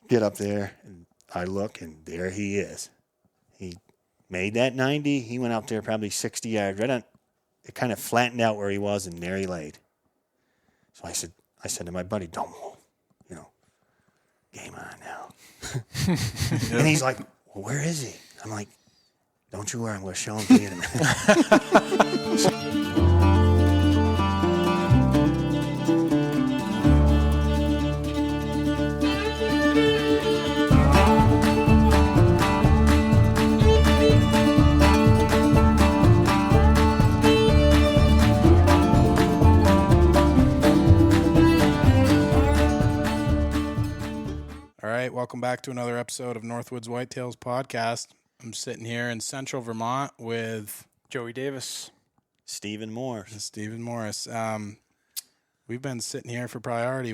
get up there, and I look, and there he is. He made that 90. He went up there probably 60 yards. Right on, it kind of flattened out where he was, and there he laid. So I said to my buddy, don't move. You know, game on now. And he's like, well, where is he? I'm like, don't you worry, I'm going to show him to you in a minute. All right, welcome back to another episode of Northwoods Whitetails podcast. I'm sitting here in central Vermont with Joey Davis. Stephen Morse. We've been sitting here for priority,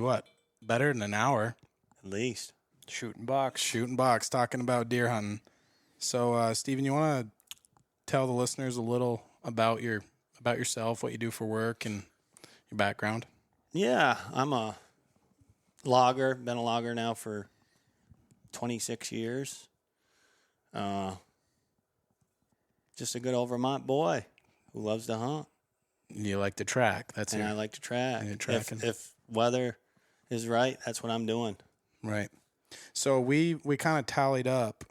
better than an hour. At least. Shooting box, talking about deer hunting. So, Stephen, you want to tell the listeners a little about yourself, what you do for work, and your background? Yeah, I'm a logger. Been a logger now for 26 years. Just a good old Vermont boy who loves to hunt. You like to track. I like to track. Tracking. If weather is right, that's what I'm doing. Right. So we kind of tallied up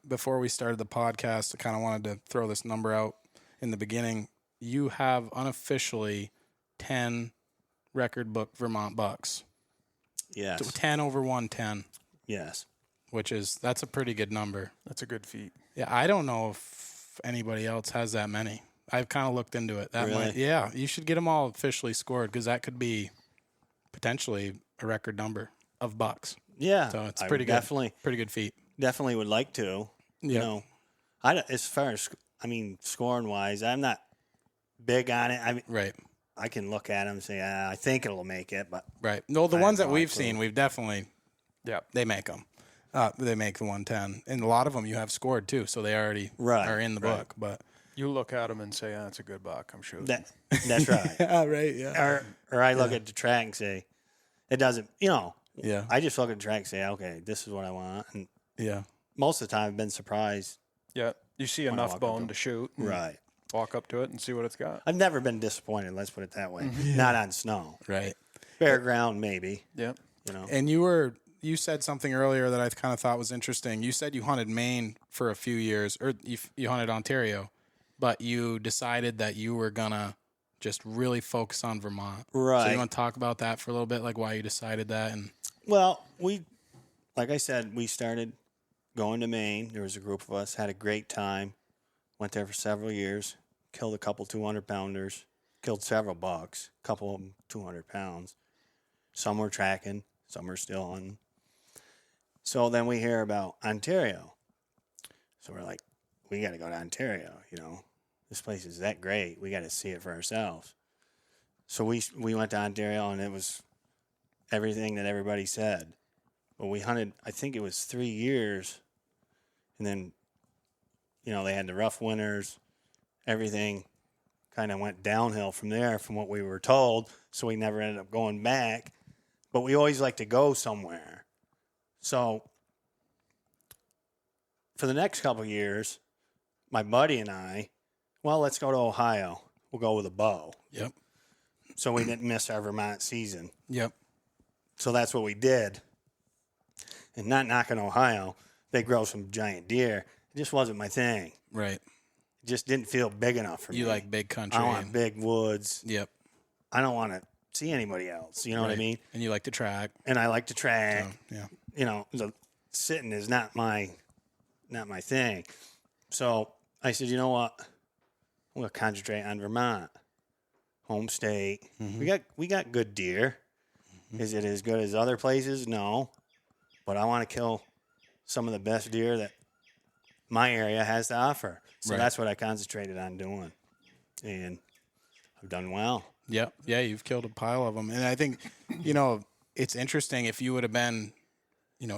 before we started the podcast. I kind of wanted to throw this number out in the beginning. You have unofficially 10 record book Vermont bucks. Yes. 10 over 110. Yes. That's a pretty good number. That's a good feat. Yeah, I don't know if anybody else has that many. I've kind of looked into it. Really? You should get them all officially scored because that could be potentially a record number of bucks. Yeah. So it's pretty good feat. Definitely would like to. Yeah. You know, as far as scoring wise, I'm not big on it. Right. I can look at them and say, I think it'll make it, but right. No, the I ones have that no we've clue. seen, we've definitely, they make them. They make the 110, and a lot of them you have scored too, so they already are in the book. But you look at them and say, "That's a good buck." I'm sure. that's right. yeah, right. Yeah. Or I look at the track and say, it doesn't. You know. Yeah. I just look at the track and say, okay, this is what I want, and Yeah. most of the time I've been surprised. Yeah, you see When I enough walk up bone to to shoot. and Right. Walk up to it and see what it's got. I've never been disappointed. Let's put it that way. Not on snow. Right. Bare ground, maybe. Yep. You know. And you said something earlier that I kind of thought was interesting. You said you hunted Maine for a few years, or you hunted Ontario, but you decided that you were gonna just really focus on Vermont. Right. So you want to talk about that for a little bit, like why you decided that? And Well, like I said, we started going to Maine. There was a group of us, had a great time. Went there for several years, killed a couple 200-pounders, killed several bucks, a couple of them 200 pounds. Some were tracking, some were still hunting. So then we hear about Ontario. So we're like, we got to go to Ontario, you know. This place is that great. We got to see it for ourselves. So we went to Ontario, and it was everything that everybody said. But we hunted, I think it was 3 years, and then, you know, they had the rough winters. Everything kind of went downhill from there from what we were told, so we never ended up going back. But we always like to go somewhere. So for the next couple of years, my buddy and I, let's go to Ohio. We'll go with a bow. Yep. So we didn't miss our Vermont season. Yep. So that's what we did. And not knocking Ohio, they grow some giant deer. It just wasn't my thing. Right. It just didn't feel big enough for me. You like big country. I want big woods. Yep. I don't want to see anybody else. You know what I mean? And you like to track. And I like to track. So, yeah. You know, sitting is not my thing. So I said, you know what? I'm going to concentrate on Vermont, home state. Mm-hmm. We got good deer. Mm-hmm. Is it as good as other places? No, but I want to kill some of the best deer that my area has to offer. So that's what I concentrated on doing, and I've done well. Yep. Yeah, you've killed a pile of them. And I think, you know, it's interesting if you would have been,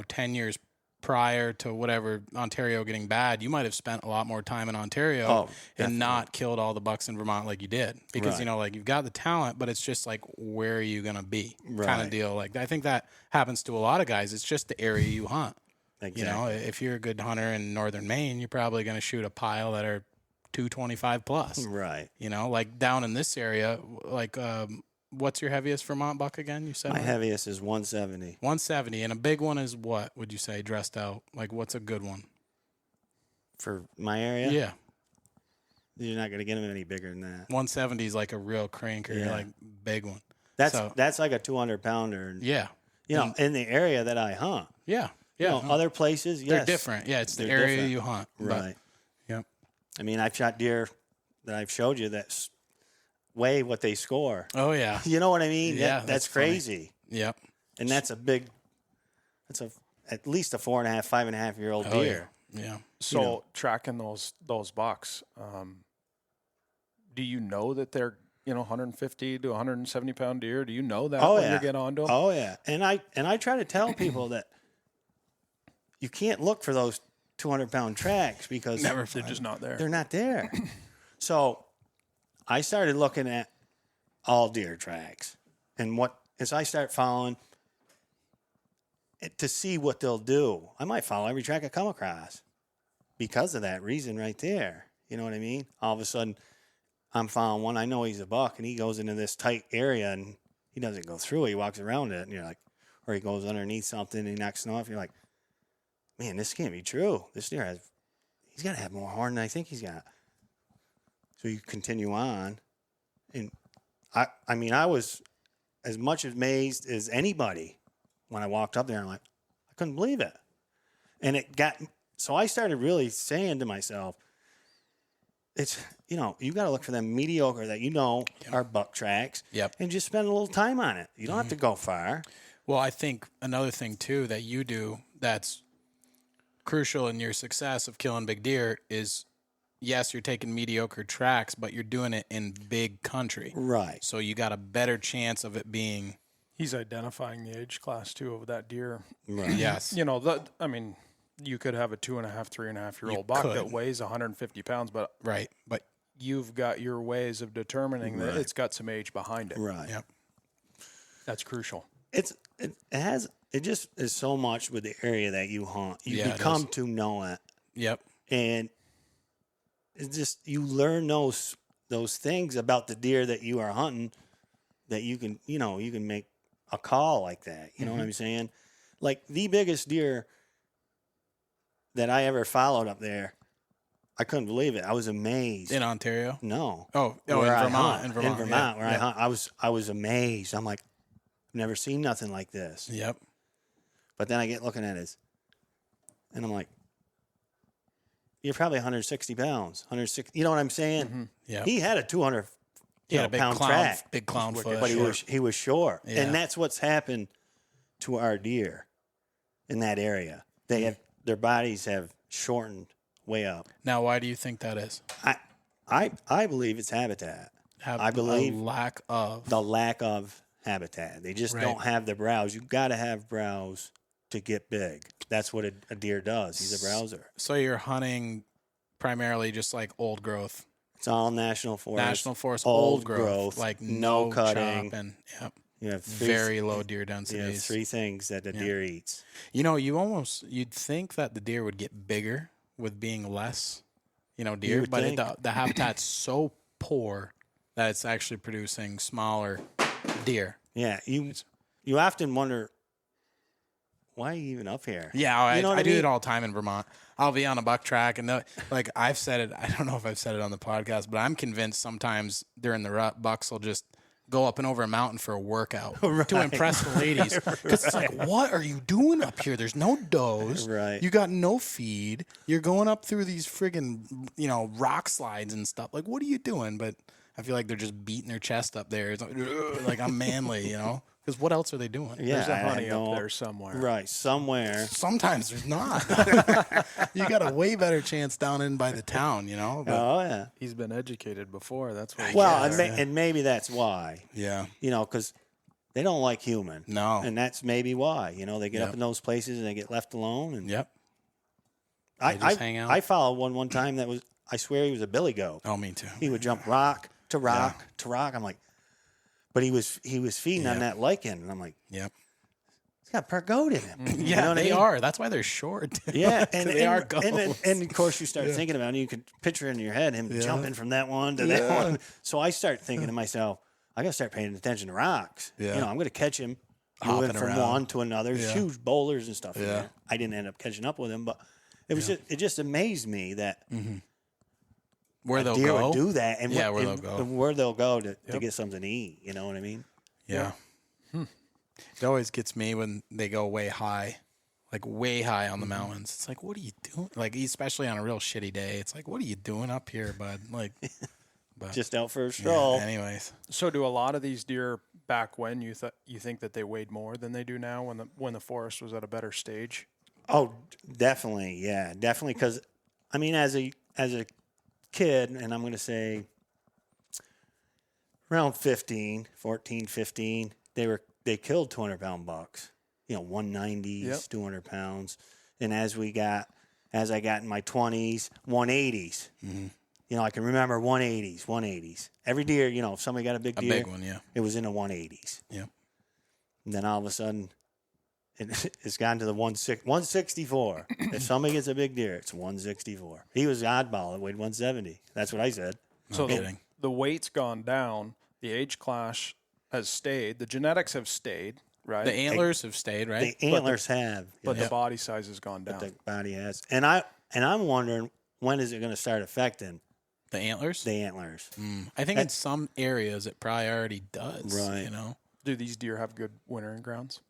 10 years prior to whatever Ontario getting bad, you might have spent a lot more time in Ontario definitely. and not killed all the bucks in Vermont like you did. Because, Right. like you've got the talent, but it's just like, where are you going to be kind Right. of deal. Like I think that happens to a lot of guys. It's just the area you hunt. Exactly. If you're a good hunter in northern Maine, you're probably going to shoot a pile that are 225 plus. Right. Like down in this area, like what's your heaviest Vermont buck again? You said My heaviest is 170. 170, and a big one is what would you say dressed out? Like what's a good one? For my area? Yeah. You're not going to get them any bigger than that. 170 is like a real cranker, Yeah. like big one. That's like a 200-pounder. Yeah. In the area that I hunt. Yeah. Yeah. Other places, yes. They're different. Yeah, it's the They're area different. you hunt. Right. Yep. I mean, I've shot deer that I've showed you that's way what they score. Oh yeah. You know what I mean? Yeah, That's that's funny. crazy. Yep. And that's at least a 4.5, 5.5-year-old Oh, deer. Yeah. So tracking those bucks, do you know that they're 150 to 170 pound deer? Do you know that when you get onto them? Oh yeah. And I try to tell people that you can't look for those 200-pound tracks because They're just not there. they're not there. So I started looking at all deer tracks, and as I start following to see what they'll do, I might follow every track I come across because of that reason right there. You know what I mean? All of a sudden, I'm following one. I know he's a buck, and he goes into this tight area, and he doesn't go through it. He walks around it, and you're like, or he goes underneath something, and he knocks it off. You're like, man, this can't be true. This deer he's got to have more horn than I think he's got. So you continue on, and I mean, I was as much amazed as anybody when I walked up there. I'm like, I couldn't believe it. And so I started really saying to myself, it's, you got to look for them mediocre that are buck tracks. Yep. And just spend a little time on it. You don't have to go far. Well, I think another thing too that you do that's crucial in your success of killing big deer is, yes, you're taking mediocre tracks, but you're doing it in big country. Right. So you got a better chance of it being. He's identifying the age class too of that deer. Right. Yes. You could have a 2.5, 3.5-year-old buck that weighs 150 pounds, but right. But you've got your ways of determining that it's got some age behind it. Right. Yep. That's crucial. It just is so much with the area that you hunt. You become to know it. Yep. And it's just, you learn those things about the deer that you are hunting that you can make a call like that. You know what I'm saying? Like the biggest deer that I ever followed up there, I couldn't believe it. I was amazed. In Ontario? No. Oh, in Where I Vermont. hunt. In Vermont. In Vermont, where I hunt. I was amazed. I'm like, I've never seen nothing like this. Yep. But then I get looking at it, and I'm like, you're probably 160 pounds. 160. You know what I'm saying? Mm-hmm. Yeah. He had a 200 a big pound clown, track. big clown foot. But he was short. Yeah. And that's what's happened to our deer in that area. Their bodies have shortened way up. Now, why do you think that is? I believe it's habitat. I believe the lack of habitat. They just Right. don't have the browse. You got to have browse to get big. That's what a deer does. He's a browser. So you're hunting primarily just like old growth. It's all national forest. National forest, old growth, like no cutting. chopping. Yep. You have Very low deer You have densities. three things that the deer eats. You'd think that the deer would get bigger with being less, deer, would but think. the habitat's so poor that it's actually producing smaller deer. Yeah, you often wonder, why are you even up here? Yeah, You know what I do mean? it all the time in Vermont. I'll be on a buck track, and I've said it. I don't know if I've said it on the podcast, but I'm convinced sometimes during the rut, bucks will just go up and over a mountain for a workout to impress the ladies. Because it's like, what are you doing up here? There's no does. Right. You got no feed. You're going up through these friggin', rock slides and stuff. Like, what are you doing? But I feel like they're just beating their chest up there. It's like I'm manly, Because what else are they doing? Yeah, There's a I honey know. up there somewhere. Right, somewhere. Sometimes there's not. You got a way better chance down in by the town, But, Oh yeah. He's been educated before. That's what. Well, and maybe that's why. yeah. Because They don't like human. No. And that's maybe why. They get up in those places and they get left alone. And They just hang out. I followed one time that was, I swear he was a billy goat. Oh, me too. He would jump rock to rock to rock. I'm like, but he was feeding on that lichen. And I'm like, yep. he's got pergoat in him. Yeah, they are. That's why they're short. Yeah, they are goats. And of course you start thinking about it. You can picture in your head him jumping from that one to that one. So I start thinking to myself, I got to start paying attention to rocks. Yeah. I'm going to catch him Hopping moving from around. one to another. Yeah. Huge boulders and stuff. in Yeah. there. I didn't end up catching up with him, but it was it just amazed me that Where they'll deer go. would do that, and Yeah, where they'll go. and where they'll go to get something to eat. You know what I mean? Yeah. It always gets me when they go way high, like way high on the mountains. It's like, what are you doing? Like, especially on a real shitty day, it's like, what are you doing up here, bud? Like, but Just out for a stroll. anyways, So do a lot of these deer back when you think that they weighed more than they do now when the forest was at a better stage? Oh, definitely, yeah, definitely. Because I mean, as a kid, and I'm going to say around 14, 15, they killed 200-pound bucks. 190s, Yep. 200 pounds, and as I got in my 20s, 180s. I can remember 180s. Every deer, if somebody got a big deer, big one, yeah. it was in the 180s. Yeah. And then all of a sudden, it's gotten to the 164. If somebody gets a big deer, it's 164. He was the oddball that weighed 170. That's what I said. So kidding. the weight's gone down. The age class has stayed. The genetics have stayed, right? The antlers have stayed, right? The antlers have, but the body size has gone down. the body has. And I'm wondering, when is it going to start affecting The antlers? the antlers? I think in some areas it probably already does. Right. Do these deer have good wintering grounds?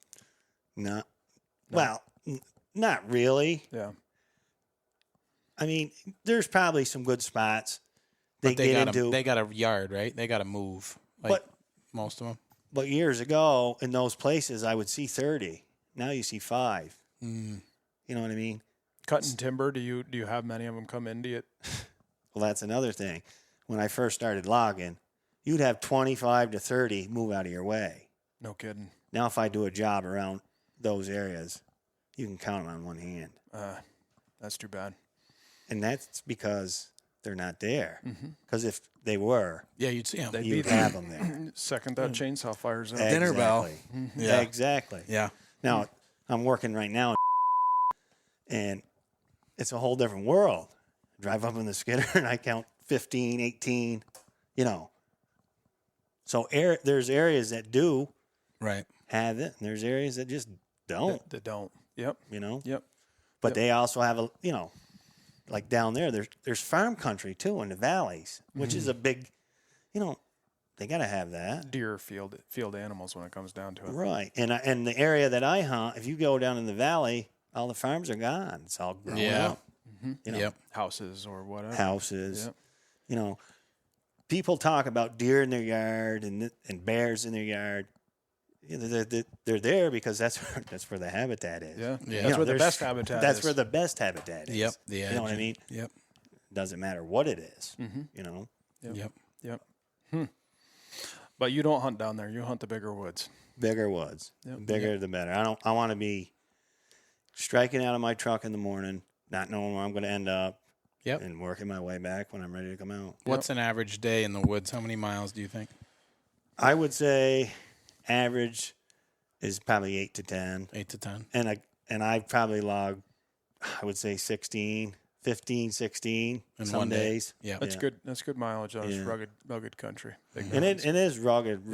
No. Well, not really. Yeah. I mean, there's probably some good spots But they get got into. they got a yard, right? They got to move. Like But- most of them. But years ago, in those places, I would see 30. Now you see 5. Mm. You know what I mean? Cutting timber, do you have many of them come into it? Well, that's another thing. When I first started logging, you'd have 25 to 30 move out of your way. No kidding. Now, if I do a job around those areas, you can count them on one hand. That's too bad. And that's because they're not there. Mm-hmm. Because if they were, Yeah, you'd see them. They'd you'd be have them there. Second that chainsaw fires out. Dinner bell. Exactly. Yeah. Exactly. Yeah. Now, I'm working right now, and it's a whole different world. Drive up in the skidder, and I count 15, 18, So there's areas that do Right. have it, and there's areas that just don't, They don't. Yep. Yep. But Yep. they also have like down there, there's farm country, too, in the valleys, which is a big, they got to have that. Deer field animals when it comes down to it. Right. And the area that I hunt, if you go down in the valley, all the farms are gone. It's all grown up. Yep. Houses or whatever. Houses. Yep. People talk about deer in their yard and bears in their yard. They're there because that's where the habitat is. Yeah. Yeah. That's where the there's- best habitat That's is. where the best habitat is. Yep. The You know what I edge. mean? Yep. Doesn't matter what it is. Yep. Yep. But you don't hunt down there. You hunt the bigger woods. Bigger woods. Yep. Bigger the better. I want to be striking out of my truck in the morning, not knowing where I'm going to end up. Yep. And working my way back when I'm ready to come out. What's an average day in the woods? How many miles do you think? I would say average is probably 8 to 10. 8 to 10. And I probably log, I would say 16, 15, 16 In some one day. days. Yeah. That's good. That's good mileage on this Yeah. rugged country. Big And mountains. it is rugged.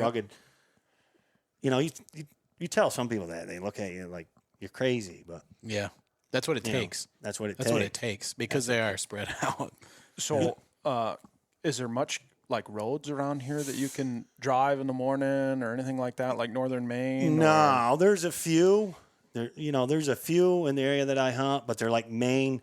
You tell some people that. They look at you like you're crazy, but Yeah. That's what it takes. that's what it That's takes. what it takes because they are spread out. So, is there much like roads around here that you can drive in the morning or anything like that, like northern Maine? No, there's a few. There's a few in the area that I hunt, but they're like Maine.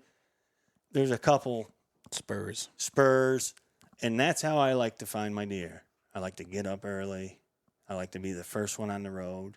There's a couple Spurs. spurs, and that's how I like to find my deer. I like to get up early. I like to be the first one on the road,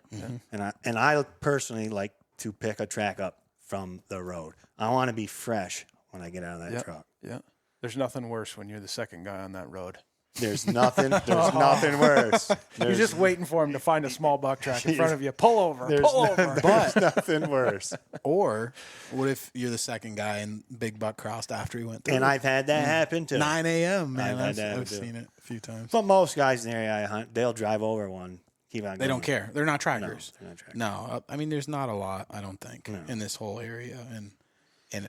and I personally like to pick a track up from the road. I want to be fresh when I get out of that truck. Yeah. There's nothing worse when you're the second guy on that road. There's nothing worse. You're just waiting for him to find a small buck track in front of you. Pull over. There's nothing worse. Or what if you're the second guy and big buck crossed after he went through? And I've had that happen too. 9 a.m., man. I've seen it a few times. But most guys in the area I hunt, they'll drive over one. Keep on going. They don't care. They're not trackers. No, they're not trackers. No, I mean, there's not a lot, I don't think, in this whole area and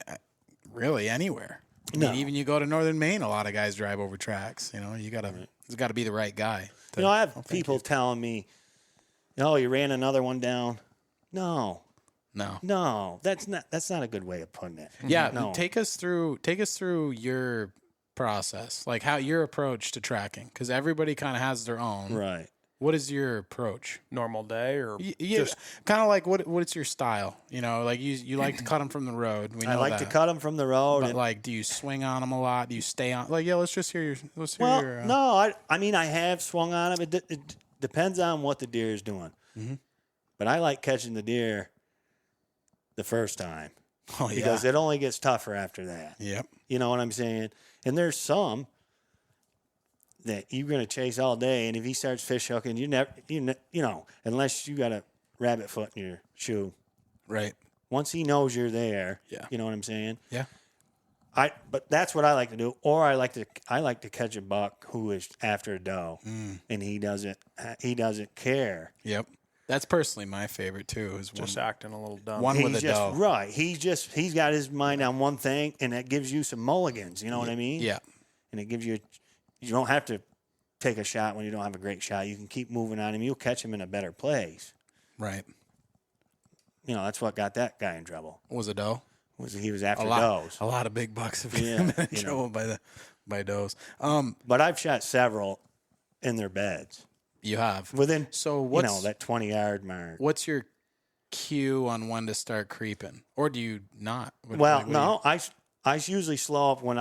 really anywhere. I mean, even you go to northern Maine, a lot of guys drive over tracks. You know, it's got to be the right guy. I have people telling me, "Oh, you ran another one down." No, that's not a good way of putting it. Yeah, no. Take us through your process, like how your approach to tracking, because everybody kind of has their own. Right. What is your approach? Normal day or just kind of like what's your style? You know, like you like to cut them from the road. We know I like to cut them from the road. But like, do you swing on them a lot? Do you stay on? Like, let's just hear your. No, I mean I have swung on them. It depends on what the deer is doing. Mm-hmm. But I like catching the deer the first time because it only gets tougher after that. Yep. You know what I'm saying? And there's some that you're going to chase all day, and if he starts fish hooking, unless you got a rabbit foot in your shoe. Right. Once he knows you're there, yeah. You know what I'm saying? Yeah. But that's what I like to do. Or I like to catch a buck who is after a doe, and he doesn't care. Yep. That's personally my favorite too. Is just acting a little dumb. One with a doe. Right. He's got his mind on one thing, and that gives you some mulligans. You know what I mean? Yeah. And it gives you. You don't have to take a shot when you don't have a great shot. You can keep moving on him. You'll catch him in a better place. Right. You know, that's what got that guy in trouble. Was a doe? He was after does. A lot of big bucks have been in trouble by does. But I've shot several in their beds. You have. Within that 20-yard mark. What's your cue on when to start creeping? Or do you not? I usually slow up when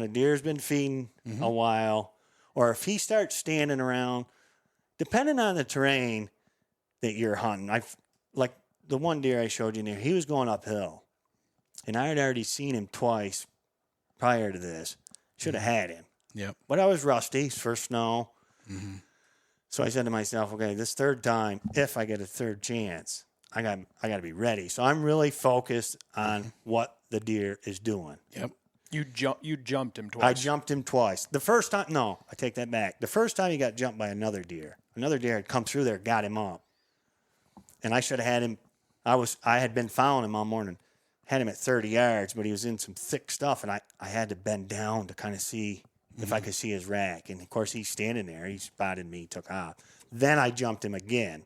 a deer's been feeding a while, or if he starts standing around, depending on the terrain that you're hunting. Like the one deer I showed you there, he was going uphill, and I had already seen him twice prior to this. Should have had him. Yep. But I was rusty, first snow. Mm-hmm. So I said to myself, okay, this third time, if I get a third chance, I got to be ready. So I'm really focused on what the deer is doing. Yep. You jumped him twice. I jumped him twice. The first time, no, I take that back. The first time he got jumped by another deer. Another deer had come through there, got him up. And I should have had him. I had been following him all morning. Had him at 30 yards, but he was in some thick stuff, and I had to bend down to kind of see if I could see his rack. And, of course, he's standing there. He spotted me, took off. Then I jumped him again.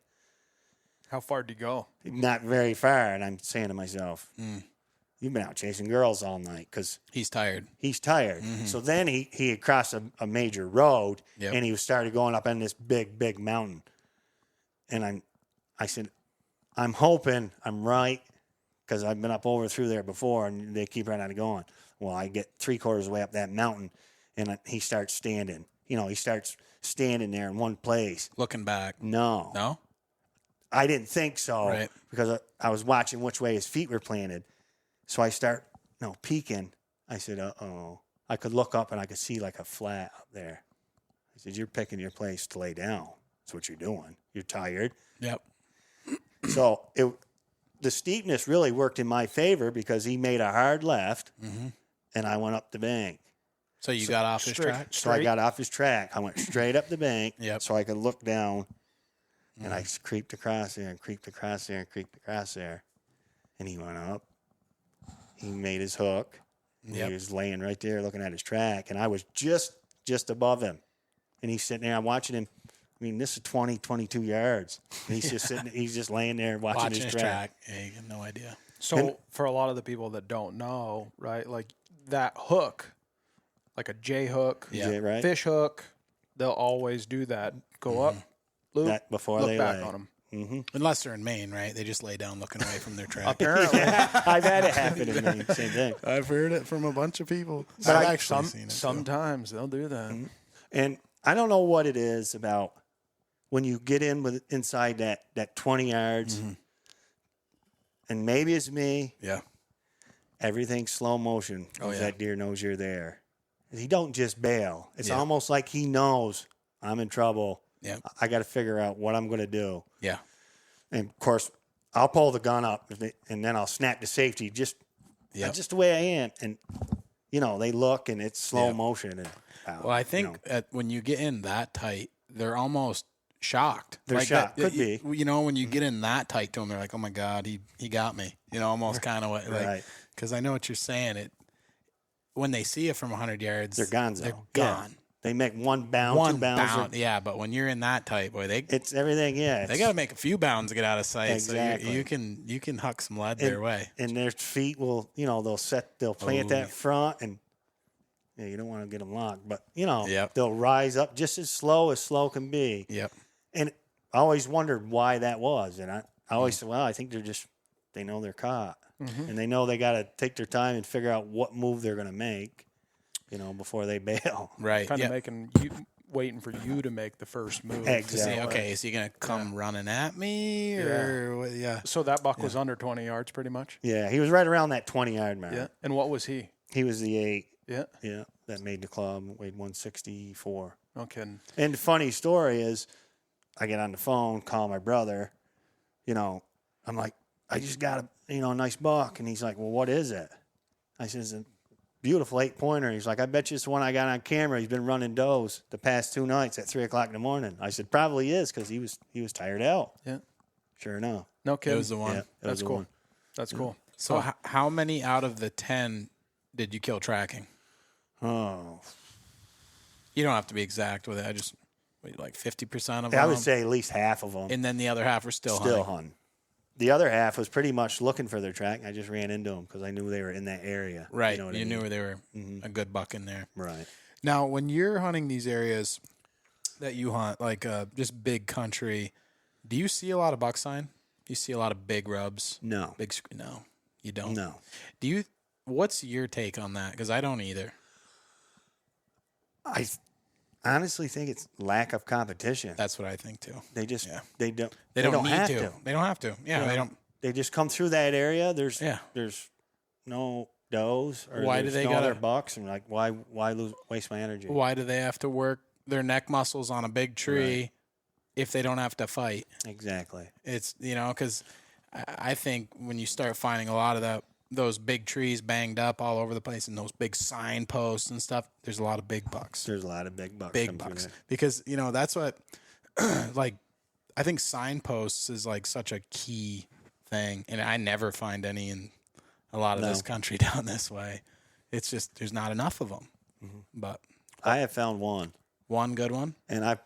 How far did you go? Not very far, and I'm saying to myself, you've been out chasing girls all night because he's tired. Mm-hmm. So then he had crossed a major road, and he started going up on this big mountain. And I said, I'm hoping I'm right because I've been up through there before, and they keep right on going. Well, I get 3/4 of the way up that mountain, and he starts standing. He starts standing there in one place. Looking back. No? I didn't think so, right. Because I was watching which way his feet were planted. So I start, peeking. I said, uh-oh. I could look up, and I could see like a flat up there. I said, you're picking your place to lay down. That's what you're doing. You're tired. Yep. So the steepness really worked in my favor because he made a hard left, and I went up the bank. So you got off his track? So I got off his track. I went straight up the bank so I could look down, and I creeped across there and creeped across there and creeped across there. And he went up. He made his hook. He was laying right there looking at his track, and I was just above him. And he's sitting there. I'm watching him. I mean, this is 20, 22 yards. And he's just sitting. He's just laying there watching his track. Yeah, you have no idea. So for a lot of the people that don't know, right, like that hook, like a J hook, right? Fish hook, they'll always do that. Go up, loop, before look they back lay. on them. Mm-hmm. Unless they're in Maine, right? They just lay down looking away from their track. Apparently. I've had it happen in Maine. Same thing. I've heard it from a bunch of people. But I've actually seen it. Sometimes they'll do that. Mm-hmm. And I don't know what it is about when you get inside that 20 yards, and maybe it's me. Yeah. Everything's slow motion. Oh, yeah. That deer knows you're there. he don't just bail. It's Yeah. almost like he knows I'm in trouble. Yeah. I got to figure out what I'm going to do. Yeah. And of course, I'll pull the gun up and then I'll snap to safety. Just the way I am. And they look and it's slow motion. And well, I think when you get in that tight, they're almost shocked. They're shocked. Could be. When you get in that tight to them, they're like, "Oh my God, he got me." Almost kind of like, right. Because I know what you're saying. When they see it from 100 yards, they're gone. They're gone. Yeah. They make one bound, 2 bounds. Yeah, but when you're in that tight, boy, it's everything. Yeah, they got to make a few bounds to get out of sight. Exactly. So you can huck some lead their way. And their feet will, they'll plant that front, and you don't want to get them locked, but they'll rise up just as slow can be. Yep. And I always wondered why that was, and I always said, well, I think they know they're caught, and they know they got to take their time and figure out what move they're going to make. Before they bail. Right. Kind of waiting for you to make the first move. Exactly. Okay, is he going to come running at me? So that buck was under 20 yards pretty much? Yeah, he was right around that 20-yard mark. Yeah. And what was he? He was the 8. Yeah. Yeah, that made the club, weighed 164. No kidding. And the funny story is, I get on the phone, call my brother, I'm like, I just got a nice buck. And he's like, well, what is it? I says, beautiful 8-pointer. He's like, I bet you it's the one I got on camera. He's been running does the past 2 nights at 3:00 in the morning. I said, probably is, because he was tired out. Yeah. Sure enough. No kidding. It was the one. Yeah, That's cool. One. That's cool. So how many out of the 10 did you kill tracking? Oh. You don't have to be exact with it. I just, like 50% of them? I would say at least half of them. And then the other half were still hunting. The other half was pretty much looking for their track. I just ran into them because I knew they were in that area. Right. You knew they were a good buck in there. Right. Now, when you're hunting these areas that you hunt, like just big country, do you see a lot of buck sign? Do you see a lot of big rubs? No. No, you don't? No. What's your take on that? Because I don't either. I honestly think it's lack of competition. That's what I think too. They just They don't have to. They don't have to. Yeah, they don't. They just come through that area. There's no does or why do they got other bucks, and like why waste my energy? Why do they have to work their neck muscles on a big tree if they don't have to fight? Exactly. It's because I think when you start finding a lot of those big trees banged up all over the place and those big signposts and stuff, there's a lot of big bucks. There's a lot of big bucks. Big bucks. Because, that's what, like, I think signposts is like such a key thing. And I never find any in a lot of this country down this way. It's just, there's not enough of them. Mm-hmm. But I have found one. One good one? And I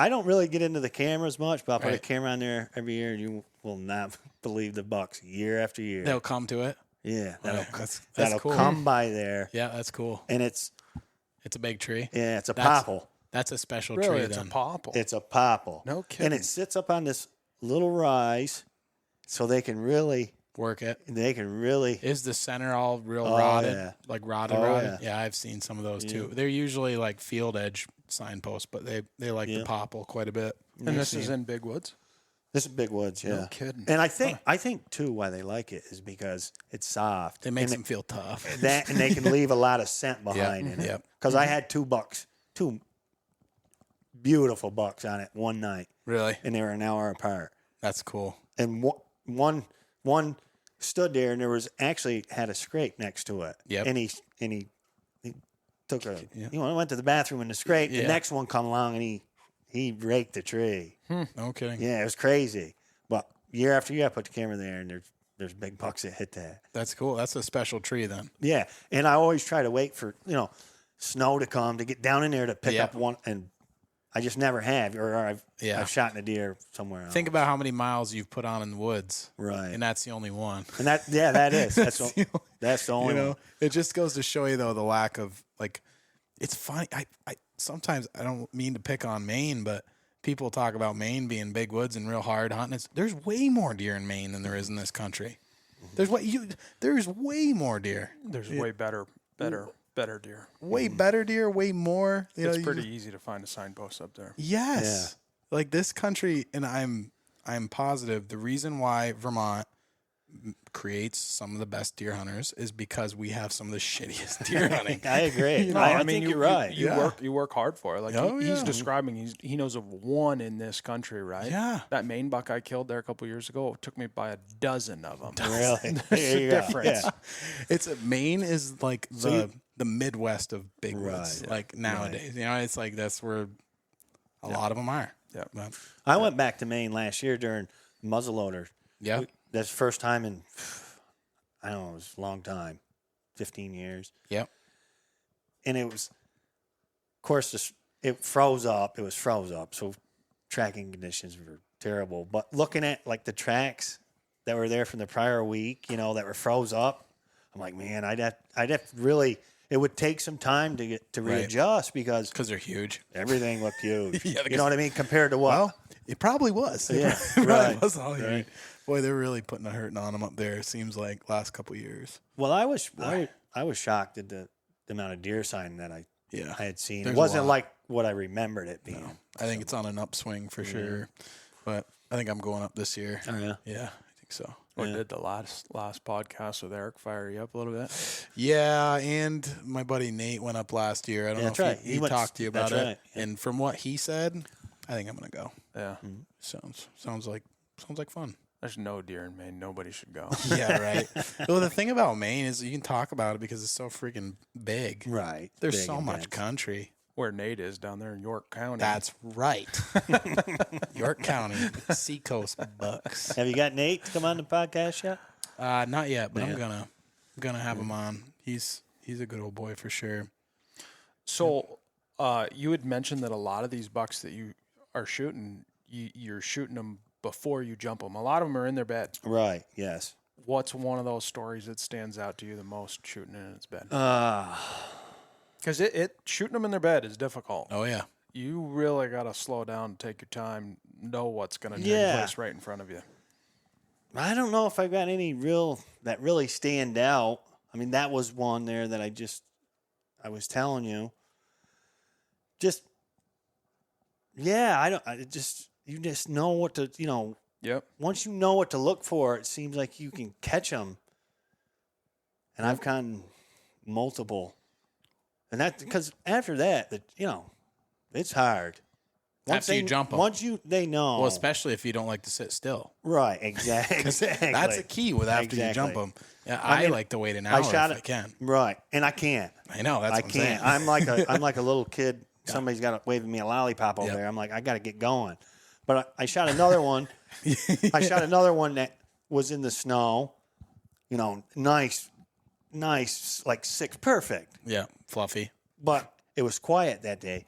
don't really get into the cameras much, but I'll put a camera on there every year, and you will not believe the bucks year after year. They'll come to it. Yeah, that'll cool. Come by there. Yeah, that's cool. And it's a big tree. Yeah, it's a popple. That's a special really, tree. It's then. a popple. It's a popple. No kidding. And it sits up on this little rise, so they can really work it. They can really. Is the center all real rotted? Yeah. Like rotted? Yeah, I've seen some of those too. They're usually like field edge signposts, but they like the popple quite a bit. And this is in big woods? This is big woods, yeah. No kidding. And I think too why they like it is because it's soft. It makes them feel tough. And they can leave a lot of scent behind in it. Because I had 2 beautiful bucks on it one night. Really? And they were an hour apart. That's cool. And one stood there, and there was actually had a scrape next to it. Yep. And he took went to the bathroom in the scrape. The next one come along, and he raked the tree. No kidding. Yeah, it was crazy. But year after year, I put the camera there, and there's big bucks that hit that. That's cool. That's a special tree then. Yeah, and I always try to wait for snow to come to get down in there to pick up one, and I just never have. Or I've shot in a deer somewhere else. Think about how many miles you've put on in the woods, right? And that's the only one. And that's the only one. It just goes to show you though the lack of it's funny. I sometimes I don't mean to pick on Maine, but people talk about Maine being big woods and real hard hunting. There's way more deer in Maine than there is in this country. There's way more deer. There's way better deer. Way better deer, way more. It's pretty easy to find a signpost up there. Yes. Yeah. Like this country, and I'm positive the reason why Vermont creates some of the best deer hunters is because we have some of the shittiest deer hunting. I agree. I think you're right. You work hard for it. Like he's describing, he knows of one in this country, right? Yeah. That Maine buck I killed there a couple years ago, it took me by a dozen of them. Really? There's a difference. Yeah. Maine is like the Midwest of big woods. Right. Like nowadays, you know, it's like that's where a lot of them are. Yeah. But, I went back to Maine last year during muzzleloader. yeah. That's the first time in, I don't know, it was a long time, 15 years. Yep. And it was, of course, it froze up. It was froze up. So tracking conditions were terrible. But looking at like the tracks that were there from the prior week, you know, that were froze up, I'm like, man, I'd have to really, it would take some time to readjust because they're huge. everything looked huge. Yeah, you know what I mean? Compared to what? Well, it probably was. Yeah, It probably right, was all huge. right. Boy, they're really putting a hurting on them up there. It seems like last couple of years. Well, I was shocked at the amount of deer sign that I had seen. There's it wasn't a lot. like what I remembered it being. No, I think it's on an upswing for sure. But I think I'm going up this year. Oh yeah. Yeah, I think so. Or did the last podcast with Eric fire you up a little bit? Yeah, and my buddy Nate went up last year. I don't know if right. he talked to you about it. Right. Yeah. And from what he said, I think I'm gonna go. Yeah. Sounds like fun. There's no deer in Maine. Nobody should go. Yeah, right. Well, the thing about Maine is you can talk about it because it's so freaking big. Right. There's Big so and much dense. country. Where Nate is down there in York County. That's right. York County, Seacoast Bucks. Have you got Nate to come on the podcast yet? Not yet, but Yeah. I'm gonna have him on. He's a good old boy for sure. So, you had mentioned that a lot of these bucks that you are shooting, you're shooting them before you jump them. A lot of them are in their bed. Right. Yes. What's one of those stories that stands out to you the most shooting in its bed? Because shooting them in their bed is difficult. Oh yeah. You really got to slow down, take your time, know what's going to take place right in front of you. I don't know if I've got any that really stand out. I mean, that was one there that I was telling you. You just know what to, Yep. once you know what to look for, it seems like you can catch them. And I've gotten multiple. And that, because after that, it's hard. After you jump 'em. Once they know. Well, especially if you don't like to sit still. Right, exactly. That's a key with after you jump them. Yeah, I like to wait an hour if I can. Right, and I can't. I know, that's what I'm saying. I'm like a little kid. Somebody's got waving me a lollipop over there. I'm like, I got to get going. But I shot another one. I shot another one that was in the snow. Nice, like perfect. Yeah, fluffy. But it was quiet that day.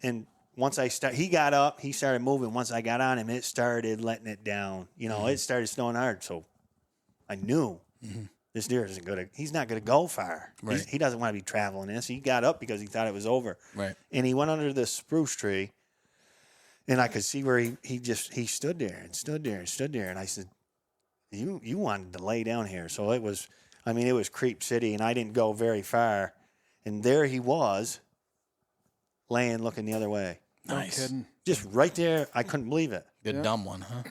And once he got up, he started moving. Once I got on him, it started letting it down. It started snowing hard. So I knew this deer isn't he's not going to go far. Right. He doesn't want to be traveling this. He got up because he thought it was over. Right. And he went under this spruce tree, and I could see where he stood there and stood there and stood there. And I said, you wanted to lay down here. So it was Creep City, and I didn't go very far. And there he was, laying, looking the other way. Nice. No kidding. Just right there. I couldn't believe it. Good dumb one, huh?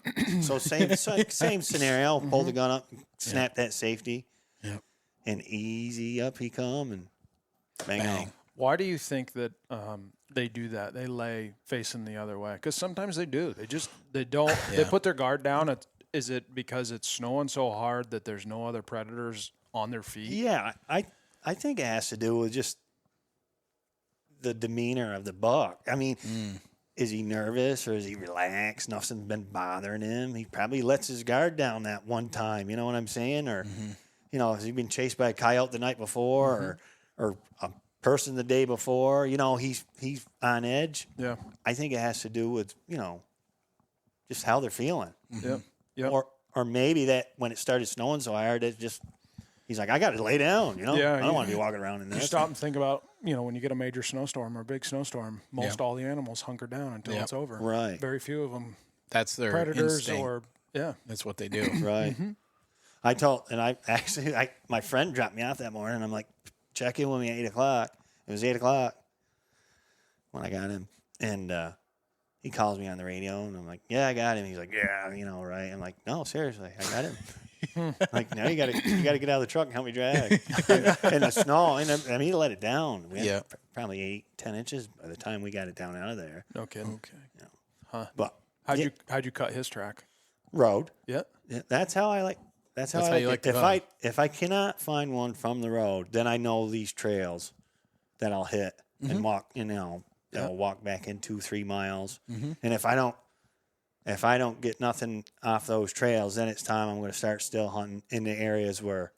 So same scenario. Pull the gun up, snap that safety, and easy up he come, and bang. Why do you think that they do that? They lay facing the other way? Because sometimes they do. They don't. They put their guard down. Is it because it's snowing so hard that there's no other predators on their feet? Yeah, I think it has to do with just the demeanor of the buck. I mean, is he nervous or is he relaxed? Nothing's been bothering him. He probably lets his guard down that one time. You know what I'm saying? Or, has he been chased by a coyote the night before or a person the day before? He's on edge. Yeah. I think it has to do with, just how they're feeling. Yep. Yep. Or maybe that when it started snowing so hard, he's like, I got to lay down, I don't want to be walking around in there. You stop and think about, when you get a major snowstorm or a big snowstorm, most all the animals hunker down until it's over. Right. Very few of them. That's their predators instinct. That's what they do. Right. My friend dropped me off that morning. I'm like, check in with me at 8 o'clock. It was 8 o'clock when I got him. And he calls me on the radio, and I'm like, yeah, I got him. He's like, yeah, right. I'm like, no, seriously, I got him. Like, now you got to get out of the truck and help me drag. And the snow, and I mean, he let it down. We had probably 8-10 inches by the time we got it down out of there. No kidding. Okay. Huh. But how'd you cut his track? road. Yeah. Yeah, that's how I like. That's how you like to go. If I cannot find one from the road, then I know these trails that I'll hit and walk. I'll walk back in 2-3 miles. And if I don't get nothing off those trails, then it's time I'm going to start still hunting in the areas where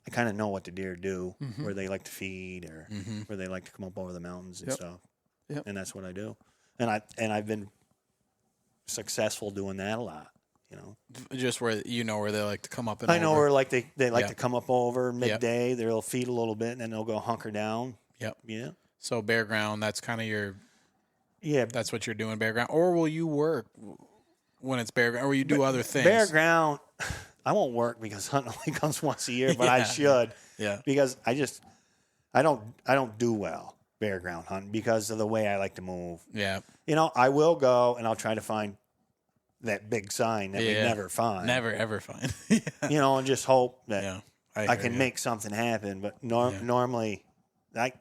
I kind of know what the deer do, where they like to feed or where they like to come up over the mountains and stuff. Yep. And that's what I do. And I've been successful doing that a lot. Just where where they like to come up and I know over. where like they like to come up over midday. They'll feed a little bit and then they'll go hunker down. Yep. Yeah. So bare ground, that's kind of your. Yeah. That's what you're doing, bare ground. Or will you work when it's bare ground, or will you do other things? Bare ground, I won't work because hunting only comes once a year, but I should. Yeah. Because I don't do well bare ground hunting because of the way I like to move. Yeah. I will go and I'll try to find that big sign that we never find. Never ever find. And just hope that I can you. make something happen. But normally, I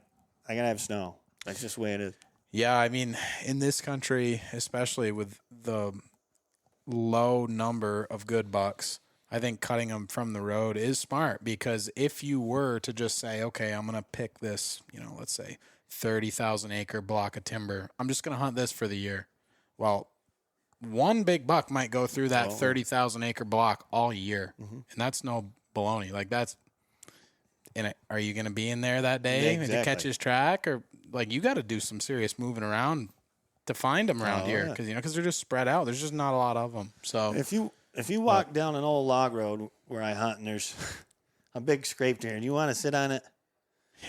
gotta have snow. That's just the way it is. Yeah, I mean, in this country, especially with the low number of good bucks, I think cutting them from the road is smart, because if you were to just say, okay, I'm going to pick this, let's say 30,000 acre block of timber, I'm just going to hunt this for the year. Well, one big buck might go through that 30,000 acre block all year, and that's no baloney. Like are you going to be in there that day to catch his track, or you got to do some serious moving around to find them around here, because they're just spread out. There's just not a lot of them. So if you walk down an old log road where I hunt and there's a big scrape deer and you want to sit on it,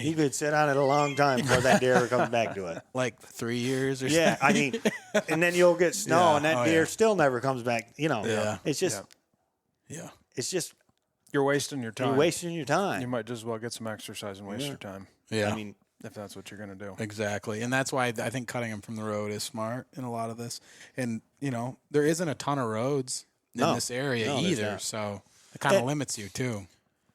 you could sit on it a long time before that deer ever comes back to it. Like 3 years or something. Yeah, I mean, and then you'll get snow and that deer still never comes back. It's just, it's just you're wasting your time. You're wasting your time. You might just as well get some exercise and waste your time. Yeah. I mean, if that's what you're going to do. Exactly. And that's why I think cutting them from the road is smart in a lot of this. And, there isn't a ton of roads in this area either. So it kind of limits you too.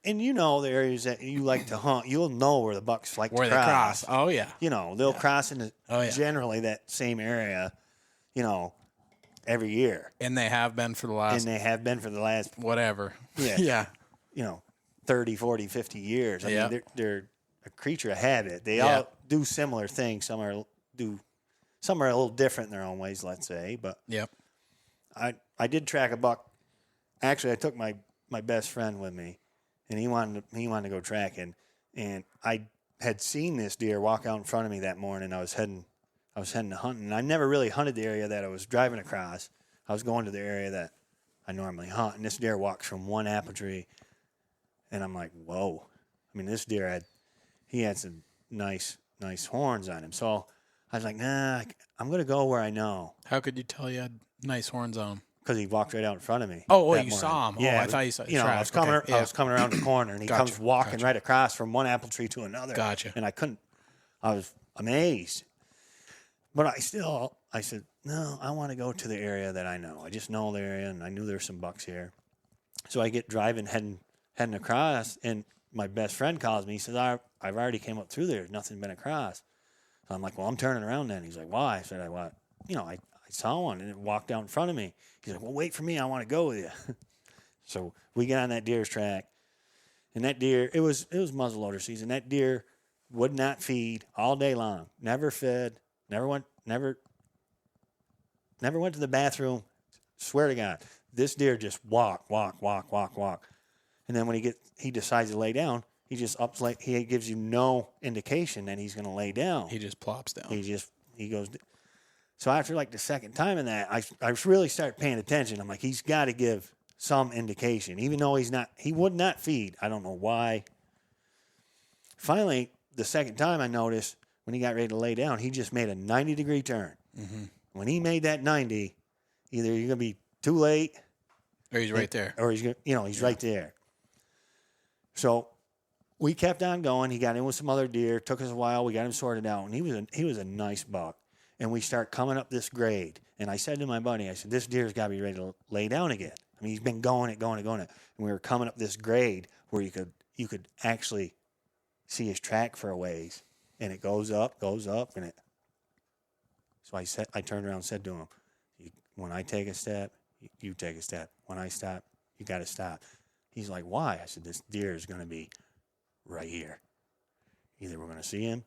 And the areas that you like to hunt, you'll know where the bucks like where to cross. They cross. Oh, yeah. They'll cross into generally that same area, every year. And they have been for the last. Whatever. Yeah. 30, 40, 50 years. I mean, they're a creature of habit. They all do similar things. Some are a little different in their own ways, let's say. But I did track a buck. Actually, I took my best friend with me, and he wanted to go tracking. And I had seen this deer walk out in front of me that morning. I was heading to hunt, and I never really hunted the area that I was driving across. I was going to the area that I normally hunt, and this deer walks from one apple tree, and I'm like, whoa. I mean, this deer had some nice horns on him. So I was like, nah, I'm going to go where I know. How could you tell you had nice horns on him? Because he walked right out in front of me. Oh, you saw him. Yeah, I thought you saw him. I was coming around the corner, and he comes walking right across from one apple tree to another. Gotcha. And I was amazed. But I said, no, I want to go to the area that I know. I just know the area, and I knew there's some bucks here. So I get driving, heading across, and my best friend calls me. He says, I've already came up through there. Nothing been across. So I'm like, well, I'm turning around then. He's like, why? I said, I saw one, and it walked out in front of me. He's like, well, wait for me. I want to go with you. So we get on that deer's track, and that deer, it was muzzleloader season. That deer would not feed all day long. Never fed. Never went to the bathroom. Swear to God, this deer just walk. And then when he decides to lay down, he just he gives you no indication that he's going to lay down. He just plops down. He goes. So after like the second time in that, I really started paying attention. I'm like, he's got to give some indication, even though he would not feed. I don't know why. Finally, the second time I noticed, when he got ready to lay down, he just made a 90-degree turn. Mm-hmm. When he made that 90, either you're going to be too late, or he's right there, or he's right there. So we kept on going. He got in with some other deer. Took us a while. We got him sorted out, and he was a nice buck. And we start coming up this grade. And I said to my buddy, I said, this deer's got to be ready to lay down again. I mean, he's been going it. And we were coming up this grade where you could actually see his track for a ways. And it goes up, and it. So I turned around and said to him, when I take a step, you take a step. When I stop, you got to stop. He's like, why? I said, this deer is going to be right here. Either we're going to see him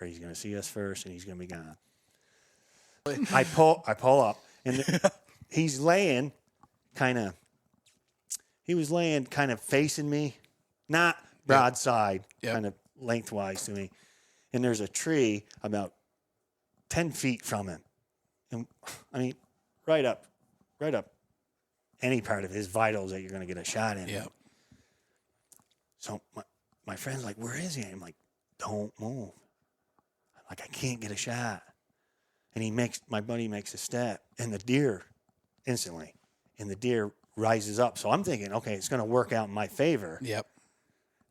or he's going to see us first and he's going to be gone. I pull up, and he's laying kind of facing me, not broadside, kind of lengthwise to me. And there's a tree about 10 feet from him. And I mean, right up any part of his vitals that you're going to get a shot in. Yeah. So my friend's like, where is he? I'm like, don't move. Like, I can't get a shot. And my buddy makes a step, and the deer instantly, and the deer rises up. So I'm thinking, okay, it's going to work out in my favor. Yep.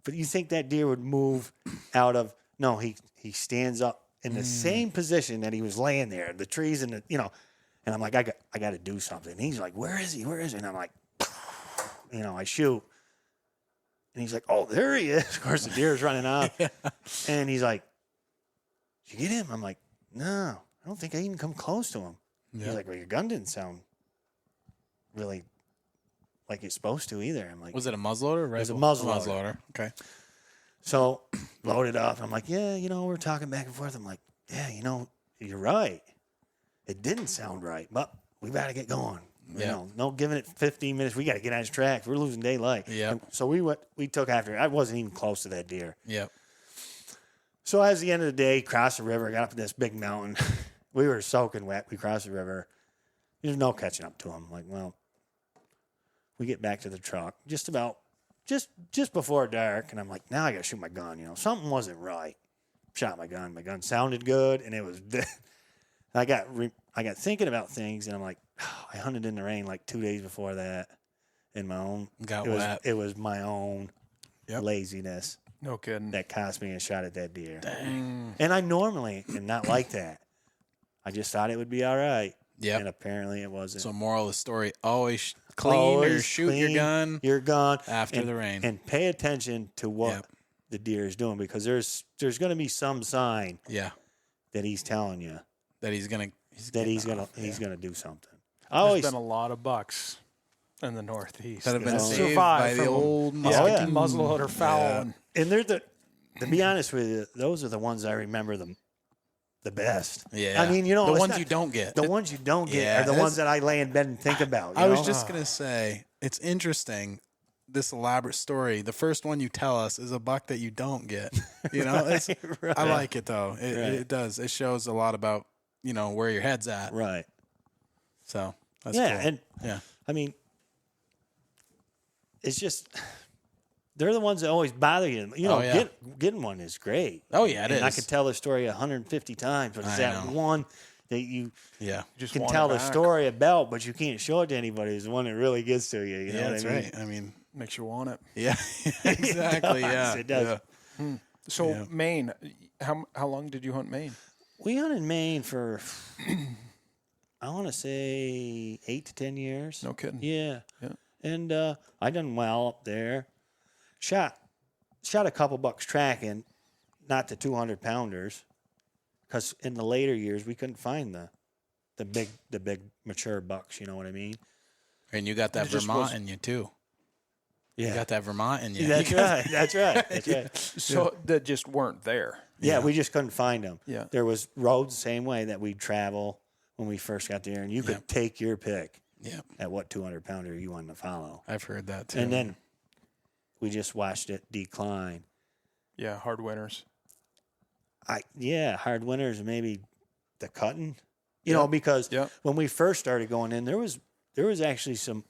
But you think that deer would move out of, no, he stands up in the same position that he was laying there, the trees and and I'm like, I got to do something. And he's like, where is he? And I'm like, I shoot. And he's like, oh, there he is. Of course, the deer's running off. And he's like, did you get him? I'm like, no, I don't think I even come close to him. He's like, well, your gun didn't sound really like it's supposed to either. I'm like, Was it a muzzleloader? Right? It was a muzzleloader. Muzzleloader. Okay. So loaded up. I'm like, yeah, we're talking back and forth. I'm like, yeah, you're right. It didn't sound right, but we got to get going. No giving it 15 minutes. We got to get on his tracks. We're losing daylight. Yeah. So we took after it. I wasn't even close to that deer. Yep. So as the end of the day, crossed the river, got up this big mountain. We were soaking wet. We crossed the river. There's no catching up to him. Like, well, we get back to the truck just before dark, and I'm like, now I got to shoot my gun. Something wasn't right. Shot my gun. My gun sounded good, and it was. I got thinking about things, and I'm like, I hunted in the rain like 2 days before that, in my own. Got wet. It was my own laziness. No kidding. That cost me a shot at that deer. Dang. And I normally am not like that. I just thought it would be all right. Yep. And apparently it wasn't. So moral of the story, always clean or shoot your gun. Your gun. After the rain. And pay attention to what the deer is doing, because there's going to be some sign that he's telling you that he's gonna do something. There's been a lot of bucks in the Northeast that have been saved by the old muzzleloader fouling. And they're to be honest with you, those are the ones I remember the best. Yeah. I mean, the ones you don't get. The ones you don't get are the ones that I lay in bed and think about. I was just going to say, it's interesting, this elaborate story. The first one you tell us is a buck that you don't get. Right. I like it, though. It does. It shows a lot about, where your head's at. Right. So, that's cool. And I mean, it's just... They're the ones that always bother you. Getting one is great. Oh, yeah, it is. I could tell the story 150 times, but it's that one that you just can tell the story about, but you can't show it to anybody. Is the one that really gets to you. You know what that's I mean? right. I mean, makes you want it. Yeah, exactly. It does. Yeah. So Maine, how long did you hunt Maine? We hunted Maine for, I want to say 8 to 10 years. No kidding. Yeah. And I done well up there. Shot a couple bucks tracking, not the 200-pounders, because in the later years we couldn't find the big mature bucks. You know what I mean? And you got that Vermont in you too. Yeah, you got that Vermont in you. That's right. That's right. So that just weren't there. Yeah, we just couldn't find them. Yeah, there was roads the same way that we'd travel when we first got there, and you could take your pick. Yeah, at what 200-pounder you wanted to follow. I've heard that too. And then we just watched it decline. Yeah, hard winters. Hard winters and maybe the cutting. Because when we first started going in, there was actually some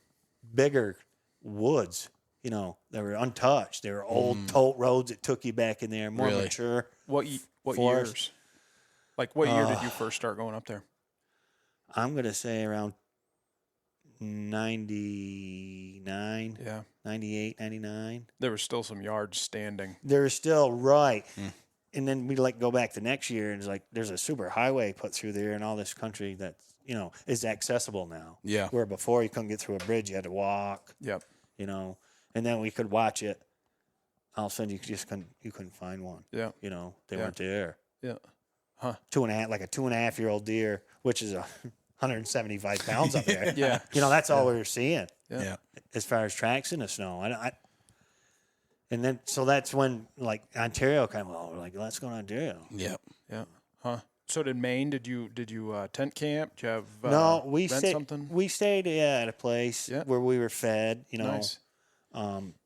bigger woods, that were untouched. They were old tote roads that took you back in there, more mature. What years? Like what year did you first start going up there? I'm going to say around 99, 98, 99. There were still some yards standing. There was still, right. And then we go back the next year, and it's like there's a super highway put through there and all this country that's is accessible now. Yeah. Where before you couldn't get through a bridge, you had to walk. Yep. And then we could watch it. All of a sudden, you couldn't find one. Yeah. They weren't there. Yeah. Huh. 2.5-year-old deer, which is 175 pounds up there. Yeah. That's all we were seeing. Yeah. As far as tracks in the snow. And then, so that's when, like, Ontario came along. We're like, let's go to Ontario. Yeah. Yeah. Huh. So did Maine? Did you tent camp? Did you have No, we rent stayed. something? We stayed at a place where we were fed. Nice.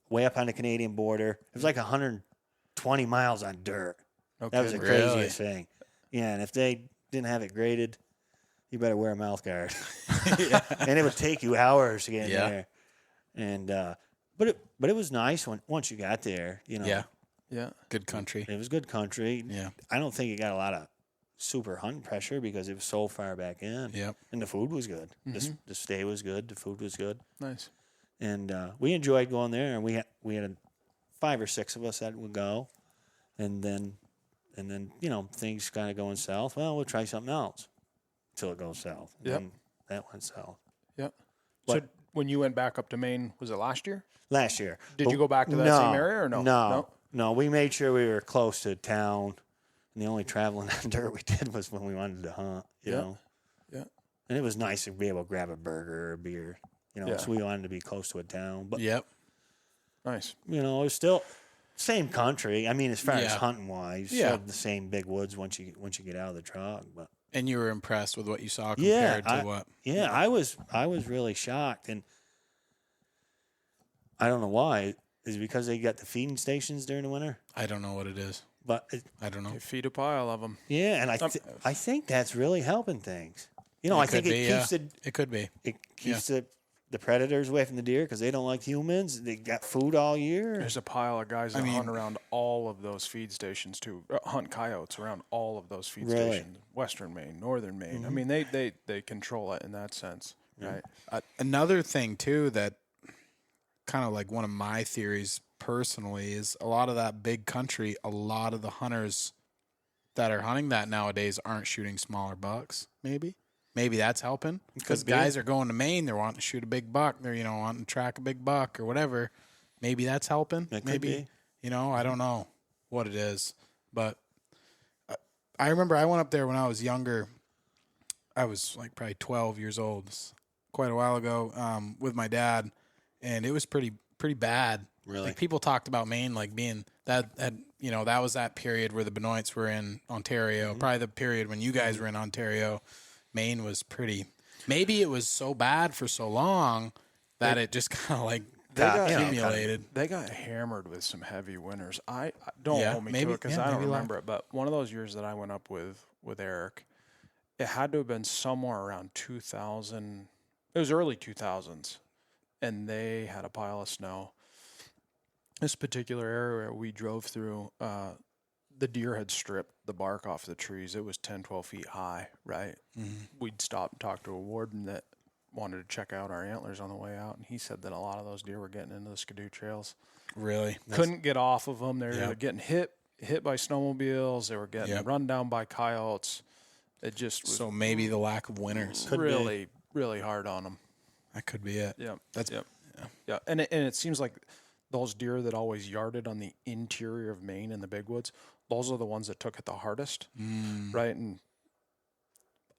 Way up on the Canadian border. It was like 120 miles on dirt. Okay. That was the craziest thing. Yeah, and if they didn't have it graded, you better wear a mouth guard. And it would take you hours to get in there. And but it was nice once you got there. Yeah. Yeah. Good country. It was good country. Yeah. I don't think it got a lot of super hunting pressure because it was so far back in. Yep. And the food was good. The stay was good. The food was good. Nice. And we enjoyed going there. And we had 5 or 6 of us that would go, and then things kind of going south. Well, we'll try something else until it goes south. And then that went south. Yep. But- So when you went back up to Maine, was it last year? Last year. Did you go back to that same area or no? No. We made sure we were close to town, and the only traveling on dirt we did was when we wanted to hunt. You know. Yeah. And it was nice to be able to grab a burger or a beer. So we wanted to be close to a town. But Nice. it was still same country. I mean, as far as Yeah. hunting wise, Yeah. the same big woods once you get out of the truck. But And you were impressed with what you saw compared to what? Yeah, I was really shocked, and I don't know why. Is it because they got the feeding stations during the winter? I don't know what it is. But I don't know. You feed a pile of them. yeah, and I think that's really helping things. I think It could be. it keeps the predators away from the deer because they don't like humans. They got food all year. There's a pile of guys that hunt around all of those feed stations too. Hunt coyotes around all of those feed stations. Western Maine, Northern Maine. I mean, they control it in that sense, right? Another thing too that kind of like one of my theories personally is a lot of that big country, a lot of the hunters that are hunting that nowadays aren't shooting smaller bucks. Maybe that's helping because guys are going to Maine. They're wanting to shoot a big buck. They're wanting to track a big buck or whatever. Maybe that's helping. Maybe I don't know what it is, but I remember I went up there when I was younger. I was like probably 12 years old, quite a while ago, with my dad, and it was pretty bad. Really? Like people talked about Maine like being that that was that period where the Benoits were in Ontario, probably the period when you guys were in Ontario. Maine was pretty. Maybe it was so bad for so long that it just kind of like accumulated. They got hammered with some heavy winters. I don't hold me to it because I don't maybe remember it. But one of those years that I went up with Eric, it had to have been somewhere around 2000. It was early 2000s, and they had a pile of snow. This particular area we drove through, the deer had stripped the bark off the trees. It was 10, 12 feet high, right? Mm-hmm. We'd stop and talk to a warden that wanted to check out our antlers on the way out, and he said that a lot of those deer were getting into the Skidoo trails. Really? Couldn't get off of them. They were getting hit by snowmobiles. They were getting run down by coyotes. It just was so maybe the lack of winters really, really hard on them. That could be it. Yeah, yeah. And it seems like those deer that always yarded on the interior of Maine in the big woods, those are the ones that took it the hardest, right? And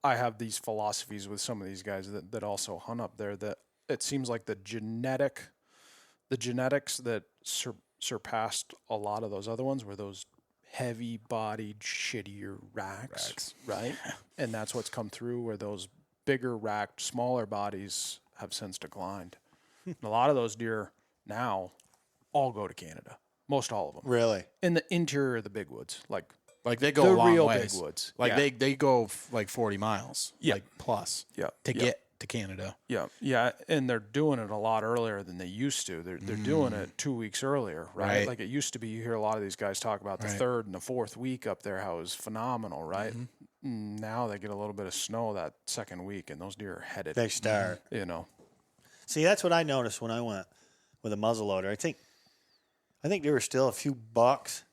I have these philosophies with some of these guys that also hunt up there that it seems like the genetics that surpassed a lot of those other ones were those heavy-bodied, shittier racks, right? And that's what's come through where those bigger racked, smaller bodies have since declined. And a lot of those deer now all go to Canada. Most all of them. Really? In the interior of the big woods. Like they go the a long real ways. big woods. Like they go like 40 miles. Like plus. Yeah. To get to Canada. Yeah. Yeah. And they're doing it a lot earlier than they used to. They're doing it 2 weeks earlier, right? Like it used to be, you hear a lot of these guys talk about the third and the fourth week up there, how it was phenomenal, right? Now they get a little bit of snow that second week and those deer are headed. They start. See, that's what I noticed when I went with a muzzleloader. I think there were still a few bucks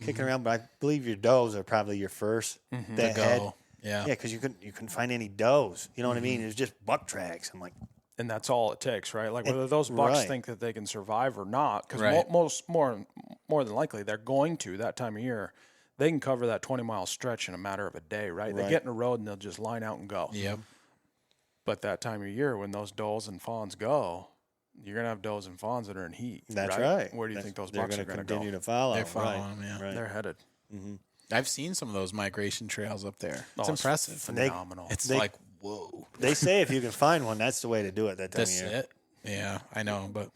kicking around, but I believe your does are probably your first that head. Yeah. Yeah, because you couldn't find any does. You know what I mean? It was just buck tracks. I'm like, And that's all it takes, right? Like whether those bucks right. think that they can survive or not, because Right. more than likely they're going to that time of year. They can cover that 20-mile stretch in a matter of a day, right? They get in a road and they'll just line out and go. Yep. But that time of year when those does and fawns go, you're gonna have does and fawns that are in heat. that's right. right. Where do you think those they're bucks are gonna going to go? continue to follow? They're following right. them, yeah. Right. They're headed. I've seen some of those migration trails up there. It's Oh, impressive. phenomenal. It's They- like, whoa. They say if you can find one, that's the way to do it that time That's of year. it. Yeah, I know, but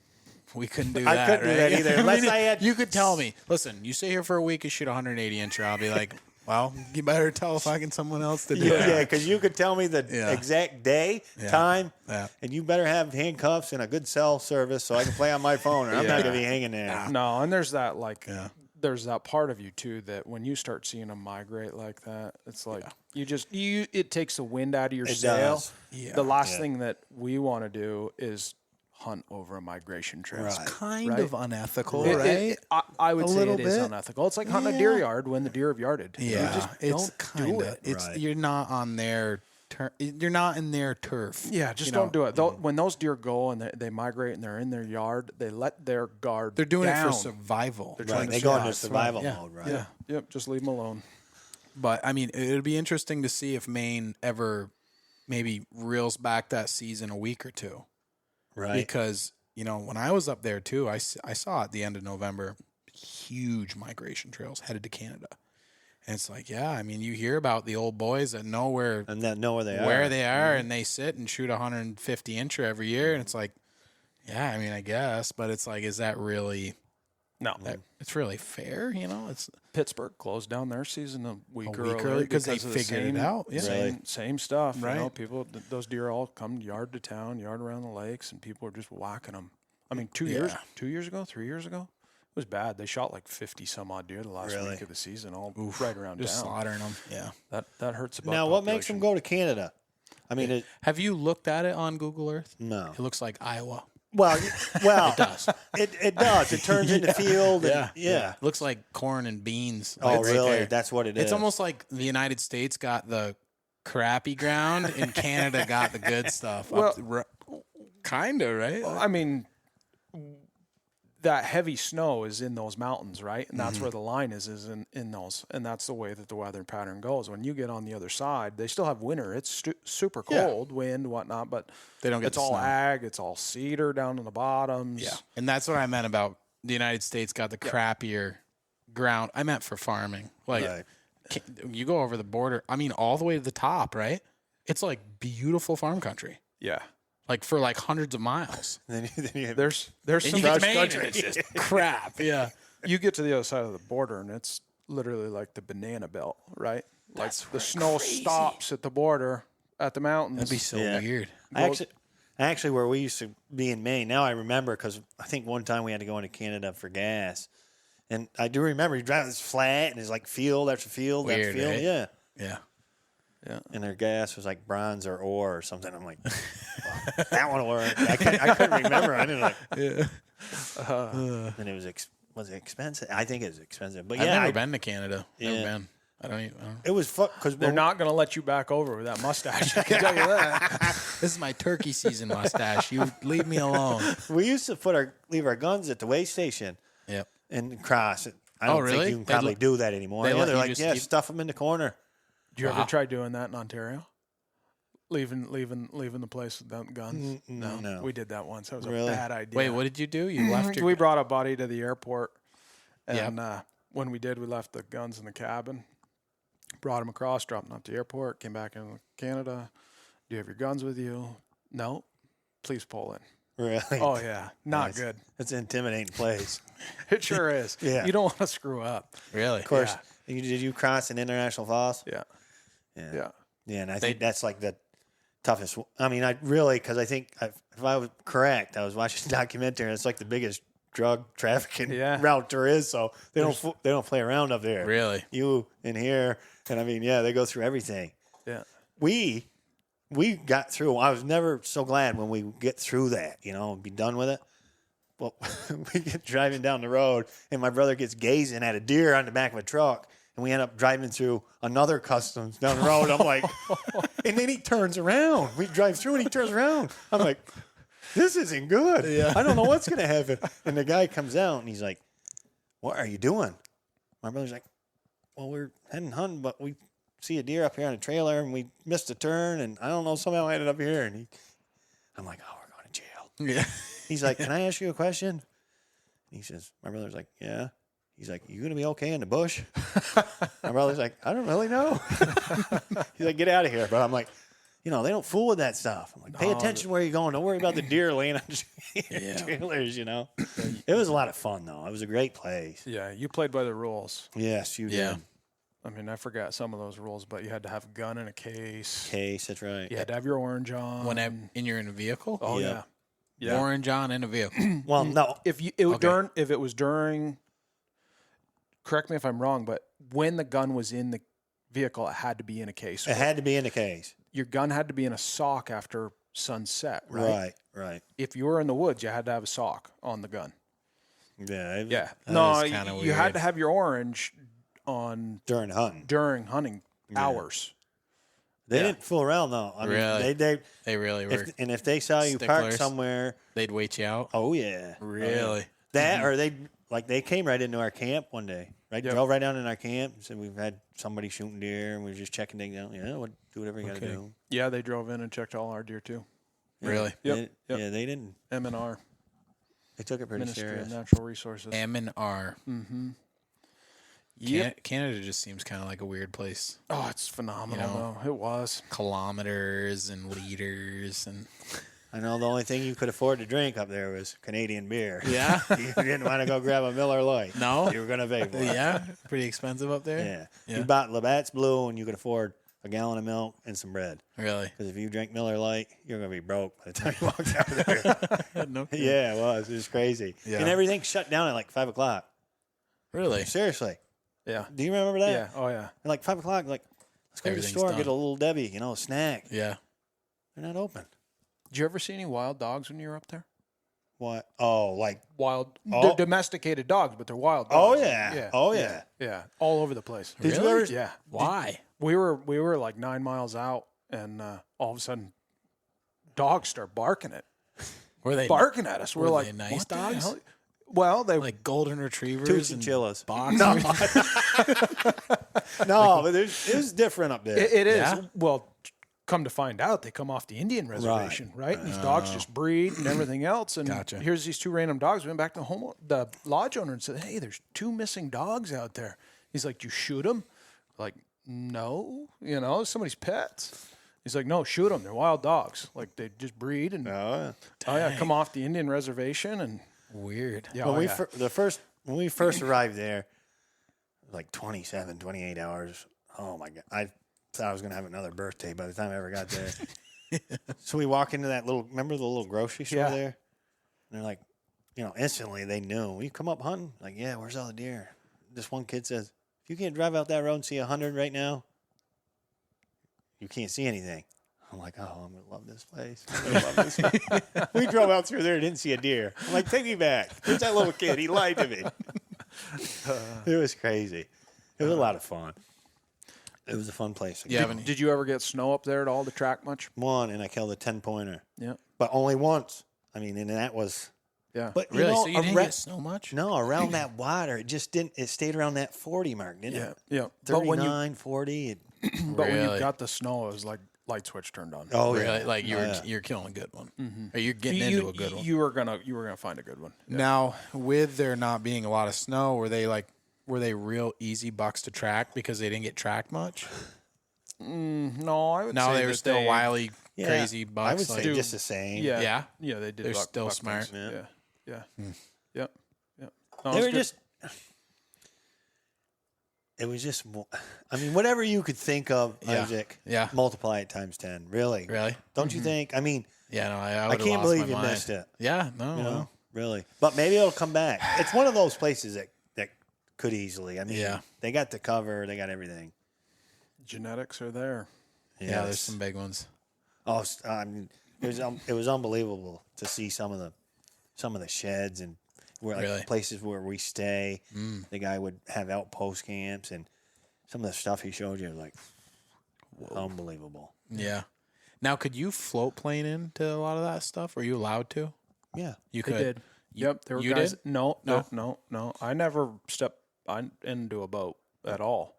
we couldn't do I that. couldn't do right? that either, unless mean, I had- You could tell me, listen, you stay here for a week and shoot 180 incher. I'll be like, well, you better tell fucking someone else to do Yeah, it. because you could tell me the Yeah. exact day, Yeah. time, Yeah. and you better have handcuffs and a good cell service so I can play on my phone, or I'm not going to be hanging there. No, and there's that Yeah. there's that part of you too that when you start seeing them migrate like that, it's like it takes the wind out of your It sail. does. Yeah. The last thing that we want to do is hunt over a migration trail. Right. Kind Right. of unethical, It- right? I would A say little it is bit. unethical. It's like hunting a deer yard when the deer have yarded. You yeah, just it's don't kind do of. it. It's Right. you're not on their you're not in their turf. Yeah, just you don't know? do it. When those deer go and they migrate and they're in their yard, they let their guard. They're doing down. it for survival. They're Right. trying to They go into survive. survival Yeah. mode, right? Yeah, yep. Just leave them alone. But I mean, it would be interesting to see if Maine ever maybe reels back that season a week or two. Right. Because, when I was up there too, I saw at the end of November huge migration trails headed to Canada. And it's like, yeah, I mean, you hear about the old boys that know where And that know where they are. and they sit and shoot 150 incher every year. And it's like, yeah, I mean, I guess, but it's like, is that really, No, it's really fair? It's Pittsburgh closed down their season a week week early early because they of the figured it out. Yeah. Same stuff. Right. People, those deer all come yard to town, yard around the lakes, and people are just whacking them. I mean, 2 years ago, 3 years ago, it was bad. They shot like 50 some odd deer the last Really? week of the season, all right around Just town. slaughtering them. Yeah. That hurts about. Now, what makes them go to Canada? I mean, Have you looked at it on Google Earth? no. It looks like Iowa. Well, it does. It does. It turns into field. And, yeah. It looks like corn and beans. Oh, Like, right really? there. That's what it is. It's almost like the United States got the crappy ground and Canada got the good stuff. Kind of, right? I mean, that heavy snow is in those mountains, right? And that's where the line is in those. And that's the way that the weather pattern goes. When you get on the other side, they still have winter. It's super cold, wind, whatnot, but They don't get it's the all snow. ag. It's all cedar down in the bottoms. Yeah. And that's what I meant about the United States got the crappier ground. I meant for farming. Like, Right. you go over the border, I mean, all the way to the top, right? It's like beautiful farm country. Yeah. Like for like hundreds of miles. Then you have, There's And some you get to fresh Maine, country. and it's just crap. Yeah. You get to the other side of the border, and it's literally like the banana belt, right? Like the snow stops at the border, at the mountains. That'd be so Yeah. weird. actually, where we used to be in Maine, now I remember because I think one time we had to go into Canada for gas. And I do remember you drive this flat and it's like field after field after Weird, field. right? Yeah. Yeah. Yeah. And their gas was like bronze or ore or something. I'm like, well, that one will work. I couldn't remember. I didn't like. Yeah. And it was it expensive? I think it was expensive. But I've yeah, never been to Canada. Never Yeah. been. I don't even. it was fun because They're not going to let you back over with that mustache. I can tell you that. This is my turkey season mustache. You leave me alone. We used to leave our guns at the way station Yep. and cross it. I don't really? think you can They probably let- do that anymore. they Yeah, let they're you like, just yeah, keep- stuff them in the corner. Did you Wow. ever try doing that in Ontario? Leaving the place without guns? No. We did that once. That was Really? a bad idea. Wait, what did you do? You left your. We brought a buddy to the airport, and when we did, we left the guns in the cabin. Brought him across, dropped him at the airport, came back in Canada. Do you have your guns with you? No. Please pull in. Really? Oh, yeah. Not Nice. good. It's an intimidating place. It sure is. Yeah. You don't want to screw up. Really? Of course. Did you cross an international falls? Yeah. Yeah. Yeah. Yeah, and I think that's like the toughest. I mean, because I think if I was correct, I was watching a documentary, and it's like the biggest drug trafficking route there is. So they don't play around up there. Really? You in here, and I mean, yeah, they go through everything. Yeah. We got through. I was never so glad when we get through that, and be done with it. Well, we get driving down the road, and my brother gets gazing at a deer on the back of a truck, And we end up driving through another customs down the road. I'm like, and then he turns around. We drive through and he turns around. I'm like, this isn't good. Yeah. I don't know what's going to happen. And the guy comes out and he's like, what are you doing? My brother's like, well, we're heading hunting, but we see a deer up here on a trailer and we missed a turn. And I don't know, somehow I ended up here. And I'm like, oh, we're going to jail. Yeah. He's like, can I ask you a question? And he says, my brother's like, yeah. He's like, you going to be okay in the bush? My brother's like, I don't really know. He's like, get out of here. But I'm like, they don't fool with that stuff. I'm like, pay attention where you're going. Don't worry about the deer laying on trailers, It was a lot of fun, though. It was a great place. Yeah, you played by the rules. Yes, you did. I mean, I forgot some of those rules, but you had to have a gun in a case. That's right. You had to have your orange on. When you're in a vehicle? Oh, Yep. yeah. Orange on in a vehicle. Well, no. If it was during, correct me if I'm wrong, but when the gun was in the vehicle, it had to be in a case. It had to be in the case. Your gun had to be in a sock after sunset, right? Right. If you were in the woods, you had to have a sock on the gun. Yeah. Yeah. That No, is kinda you had weird. to have your orange on During hunting. during hunting hours. They didn't fool around, though. I mean, Really? they really were. if they saw you parked Sticklers. somewhere, They'd wait you out. oh, yeah. Really? That, or they came right into our camp one day, right? Yep. Drove right down in our camp and said, we've had somebody shooting deer and we were just checking things out. Do whatever you got to do. Yeah, they drove in and checked all our deer too. Really? Yep. Yeah, they didn't. M&R, They took it pretty Ministry serious. of Natural Resources. M&R. Mm-hmm. Canada just seems kind of like a weird place. Oh, it's phenomenal, though. It was. Kilometers and liters and I know the only thing you could afford to drink up there was Canadian beer. yeah, You didn't want to go grab a Miller Lite. No? You were going to pay for it. yeah, pretty expensive up there. Yeah. You bought Labatt's Blue and you could afford a gallon of milk and some bread. Really? Because if you drink Miller Lite, you're going to be broke by the time you walk out there. No. Yeah, it was. It was crazy. Yeah. And everything shut down at like 5 o'clock. Really? Seriously. Yeah. Do you remember that? Yeah. Oh, yeah. And like 5 o'clock, like, let's go to the Everything's store and get done. a little Debbie, a snack. Yeah. They're not open. Did you ever see any wild dogs when you were up there? What? Oh, like, Wild. Oh. They're domesticated dogs, but they're wild oh, dogs. yeah. Oh, yeah. Yeah. All over the place. Did you Really? ever? Yeah. Why? We were like 9 miles out, and all of a sudden, dogs start barking at us. We're were like, they nice what the dogs? hell? Well, they Like golden retrievers Toots and and chillas. boxers? No, but it was different up there. It is. Yeah? Well, come to find out, they come off the Indian reservation, right? And these dogs just breed and everything else. And Gotcha. here's these two random dogs. We went back to the lodge owner and said, hey, there's 2 missing dogs out there. He's like, you shoot them? Like, no, somebody's pets. He's like, no, shoot them. They're wild dogs. Like, they just breed and come off the Indian reservation and Weird. yeah. When we first arrived there, like 27, 28 hours. Oh my God. I thought I was going to have another birthday by the time I ever got there. So we walk into that remember the little grocery store Yeah. there? And they're like, instantly they knew. You come up hunting? Like, yeah, where's all the deer? This one kid says, if you can't drive out that road and see 100 right now, you can't see anything. I'm like, oh, I'm going to love this place. I'm gonna love this place. We drove out through there and didn't see a deer. I'm like, take me back. There's that little kid. He lied to me. It was crazy. It was a lot of fun. It was a fun place. Yeah. Did you ever get snow up there at all to track much? One, and I killed a 10-pointer. Yeah. But only once. I mean, and that was... Yeah. But, Really? So you didn't get snow much? No, around that water, it just didn't... It stayed around that 40 mark, didn't it? Yeah. 39, 40. But when you Really? got the snow, it was like light switch turned on. Oh, Really? yeah. Like yeah. you're killing a good one. Or you're getting into a good one. You were gonna find a good one. Yeah. Now, with there not being a lot of snow, were they real easy bucks to track because they didn't get tracked much? No, I would No, say they were that still wily, Yeah, crazy bucks. I would say like, just the same. Yeah. Yeah? Yeah, they did. They're still buck smart. things. Yeah. Yeah. Yep. No, They it's were good. just... It was just... I mean, whatever you could think of, Yeah. Isaac, Yeah. multiply it times 10. Really. Really? Don't you think? I mean, Yeah, no, I I would've can't lost believe my you mind. missed it. Yeah, no, You know, well, really. But maybe it'll come back. It's one of those places that could easily. I mean, Yeah. they got the cover, they got everything. genetics are there. yeah, there's some big ones. Oh, I mean, it was unbelievable to see some of the sheds and where like Really? places where we stay. The guy would have outpost camps, and some of the stuff he showed you, like, unbelievable. Yeah. Now, could you float plane into a lot of that stuff? Were you allowed to? Yeah. You They could. did. Yep. There were You guys. did? No. I never stepped into a boat at all.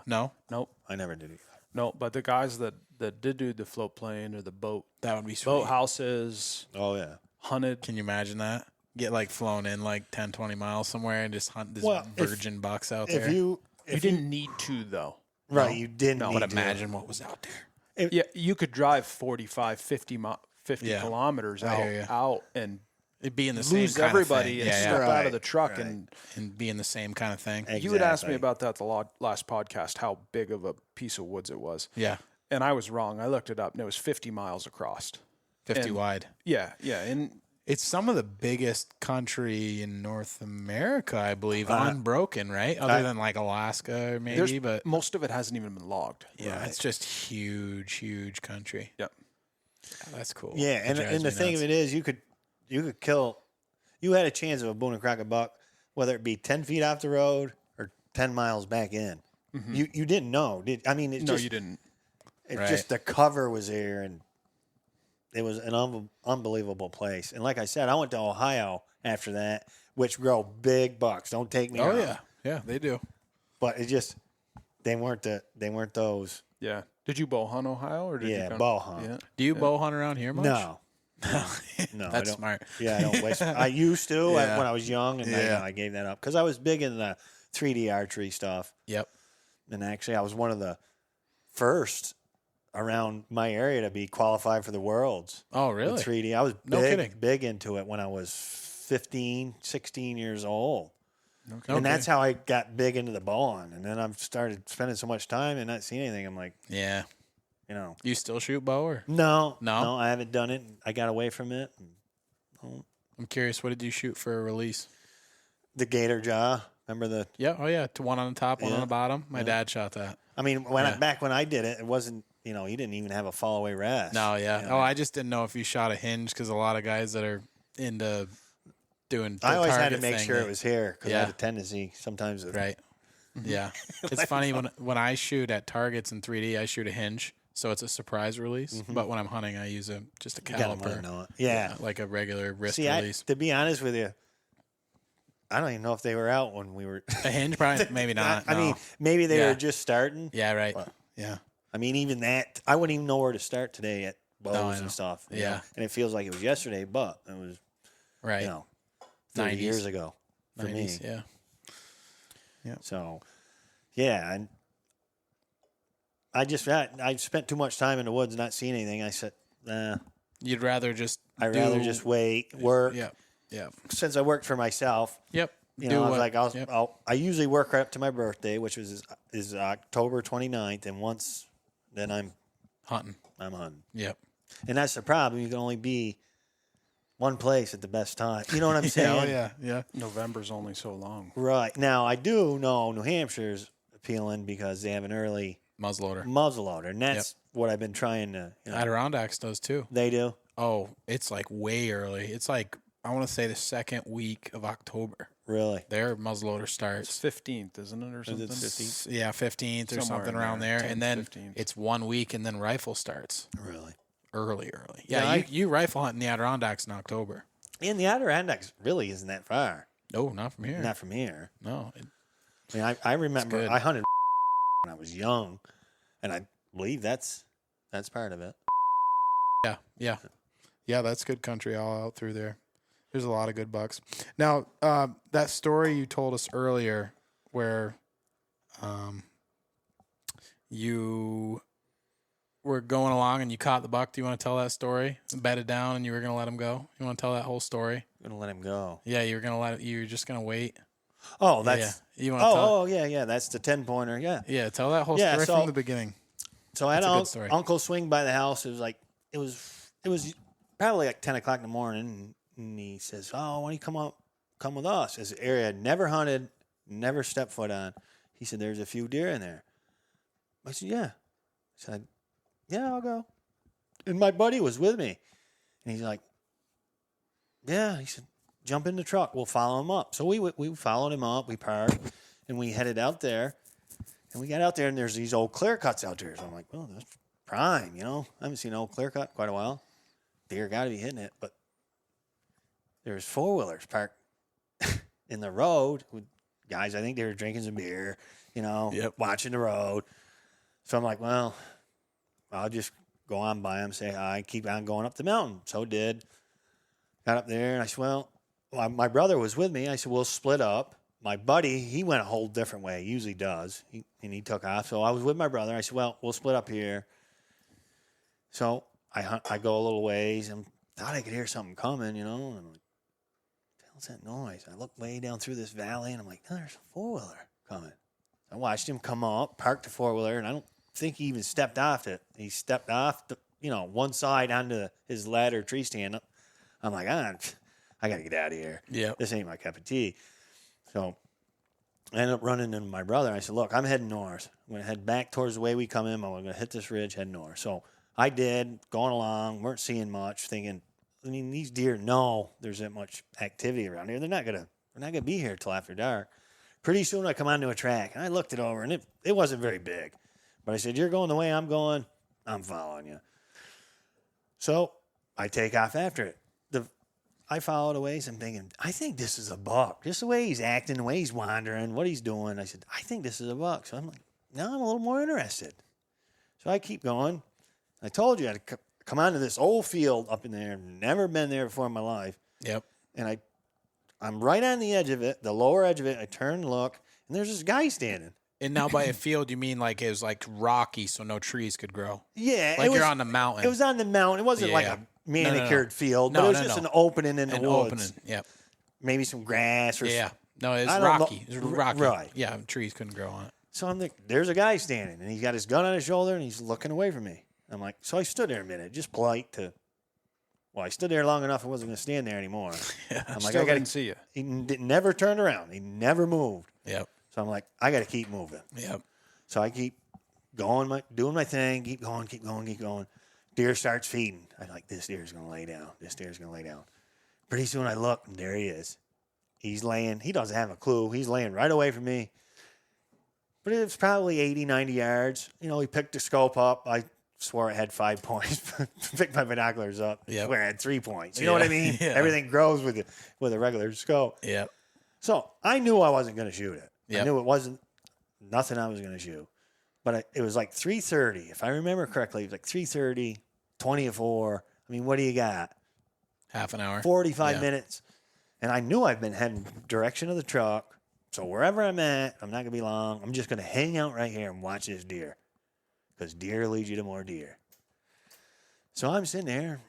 No? Nope. I never did it. No. But the guys that did do the float plane or the boat That would be sweet. boat houses, Oh, yeah. hunted. Can you imagine that? Get like flown in like 10, 20 miles somewhere and just hunt this Well, virgin bucks out If there. you, You didn't need to, though. right, you didn't No, need but to. imagine what was out there. Yeah, you could drive 45, 50 Yeah. kilometers I hear ya. out and It'd be in the same lose kind everybody of and thing. step Yeah, out Right, of the truck. right. and be in the same kind of thing. You had asked me Exactly. about that the last podcast, how big of a piece of woods it was. Yeah, And I was wrong. I looked it up, and it was 50 miles across. 50 And- wide. Yeah. And It's some of the biggest country in North America, I believe, unbroken, right? Other than like Alaska, maybe, but most of it hasn't even been logged. yeah, it's just huge country. Yep. That's cool. Yeah, and the thing of it is, you could kill. You had a chance of a boone and crockett buck, whether it be 10 feet off the road or 10 miles back in. You didn't know, did I mean? It's No, just, you didn't. It's Right. just the cover was there, and it was an unbelievable place. And like I said, I went to Ohio after that, which grow big bucks. Don't take me Oh wrong. yeah, they do. But it just they weren't those. Yeah. Did you bow hunt Ohio or did you Yeah, kind bow hunt. Yeah. Do you bow hunt around here much? No, no, I that's don't. smart. Yeah, I don't waste. I used to Yeah. when I was young, and Yeah. I gave that up because I was big in the 3D archery stuff. Yep. And actually, I was one of the first around my area to be qualified for the Worlds. Oh, in really? 3D. I was No kidding. big into it when I was 15, 16 years old. Okay. And that's how I got big into the bowling. And then I've started spending so much time and not seeing anything. I'm like, Yeah. you You still shoot bow or? no, No? I haven't done it. I got away from it. I'm curious, what did you shoot for a release? The gator jaw. Remember the? Yeah. Oh yeah. One on the top, one on Yeah. the bottom. My dad shot that. I mean, Yeah. back when I did it, it wasn't. You didn't even have a fall away rest. No, yeah. You know? Oh, I just didn't know if you shot a hinge because a lot of guys that are into doing. The I always had to target make thing, sure they- it was here because I Yeah. had a tendency sometimes. Right. Yeah. It's funny when I shoot at targets in 3D, I shoot a hinge, so it's a surprise release. But when I'm hunting, I use just a You gotta caliper, know it. Yeah. like a regular wrist See, release. to be honest with you, I don't even know if they were out when we were. A hinge, probably maybe not. I no. mean, maybe they Yeah. were just starting. Yeah. Right. Yeah. I mean, even that, I wouldn't even know where to start today at bows I know. and stuff. you Yeah. know? And it feels like it was yesterday, but it was, Right. 30 90s. years ago for 90s, me. Yeah. So, yeah. And I spent too much time in the woods not seeing anything. I said, nah, You'd rather just. I'd rather just wait, work. Yeah. Yeah. Since I worked for myself, Yep. you know, I was like, yep. I usually work right up to my birthday, which is October 29th. And once, then I'm hunting. hunting. Yep. And that's the problem. You can only be one place at the best time. You know what I'm saying? Oh yeah. Yeah. November's only so long. Right. Now, I do know New Hampshire's appealing because they have an early Muzzleloader. muzzleloader. And that's what I've been trying to. Adirondacks does too. They do? Oh, it's like way early. It's like I want to say the second week of October. Really? Their muzzleloader It's starts. 15th, isn't it, or something? 15th? Yeah, 15th or Somewhere something in around there, there, 10th, and then 15th. it's 1 week, and then rifle starts Really? early. Yeah, Yeah, you rifle hunt in the Adirondacks in October. And the Adirondacks really isn't that far. No, not from here. Not from here. No, I mean, I remember good. I hunted when I was young, and I believe that's part of it. yeah, that's good country all out through there. There's a lot of good bucks. Now, that story you told us earlier, where you were going along and you caught the buck. Do you want to tell that story? Bedded down and you were going to let him go. You want to tell that whole story? I'm gonna let him go. Yeah, you were going to let it. You were just going to wait. Oh, that's. Yeah. You want to tell? Yeah. That's the 10-pointer. Yeah. Yeah, tell that whole Yeah, story so- from the beginning. So I had That's a good an story. uncle swing by the house. It was probably like 10 o'clock in the morning, and he says, "Oh, why don't you come with us?" This area I'd never hunted, never stepped foot on. He said, "There's a few deer in there." I said, "Yeah." I said, "Yeah, I'll go." And my buddy was with me, and he's like, "Yeah." He said, "Jump in the truck. We'll follow him up." So we followed him up. We parked, and we headed out there. And we got out there, and there's these old clear cuts out there. So I'm like, well, that's prime, you know. I haven't seen an old clear cut in quite a while. Deer got to be hitting it. But there's four-wheelers parked in the road with guys. I think they were drinking some beer, you know, watching the road. So I'm like, well, I'll just go on by them, say hi, keep on going up the mountain. So did. Got up there, and I said, well, my brother was with me. I said, we'll split up. My buddy, he went a whole different way. He usually does. He took off. So I was with my brother. I said, well, we'll split up here. So I go a little ways and thought I could hear something coming, you know. And I'm like, what the hell's that noise? I look way down through this valley, and I'm like, oh, there's a four-wheeler coming. I watched him come up, park the four-wheeler, and I don't think he even stepped off it. He stepped off, one side onto his ladder tree stand. I'm like, I got to get out of here. Yeah. This ain't my cup of tea. So I ended up running into my brother. I said, look, I'm heading north. I'm going to head back towards the way we come in. I'm going to hit this ridge, head north. So I did, going along, weren't seeing much, thinking, I mean, these deer know there's that much activity around here. They're not gonna be here till after dark. Pretty soon I come onto a track, and I looked it over, and it wasn't very big. But I said, you're going the way I'm going, I'm following you. So I take off after it. I followed a ways. I'm thinking, I think this is a buck. Just the way he's acting, the way he's wandering, what he's doing. I said, I think this is a buck. So I'm like, now I'm a little more interested. So I keep going. I told you I'd come onto this old field up in there. Never been there before in my life. Yep. And I'm right on the edge of it, the lower edge of it. I turn and look, and there's this guy standing. And now by a field, you mean like it was like rocky, so no trees could grow? Yeah. Like you're on the mountain. It was on the mountain. It wasn't like a manicured field, but it was just an opening in the woods. Yep. Maybe some grass or No, it's rocky. It's rocky. Right. Yeah, trees couldn't grow on it. So I'm like, there's a guy standing, and he's got his gun on his shoulder, and he's looking away from me. I'm like, so I stood there a minute, just polite to. Well, I stood there long enough, I wasn't going to stand there anymore. I'm like, I didn't see you. He never turned around. He never moved. Yep. So I'm like, I got to keep moving. Yep. So I keep going, doing my thing, keep going. Deer starts feeding. I'm like, this deer's going to lay down. Pretty soon I look, and there he is. He's laying. He doesn't have a clue. He's laying right away from me. But it was probably 80, 90 yards. You know, he picked the scope up. I swore I had 5 points. Picked my binoculars up. Yep. Swear I had 3 points. You know what I mean? Yeah. Everything grows with a regular scope. Yep. So I knew I wasn't going to shoot it. Yep. I knew it wasn't nothing I was going to shoot. But it was like 3:30. If I remember correctly, it was like 3:30, 20-4. I mean, what do you got? Half an hour. 45 minutes. And I knew I'd been heading direction of the truck. So wherever I'm at, I'm not going to be long. I'm just going to hang out right here and watch this deer. Because deer leads you to more deer. So I'm sitting there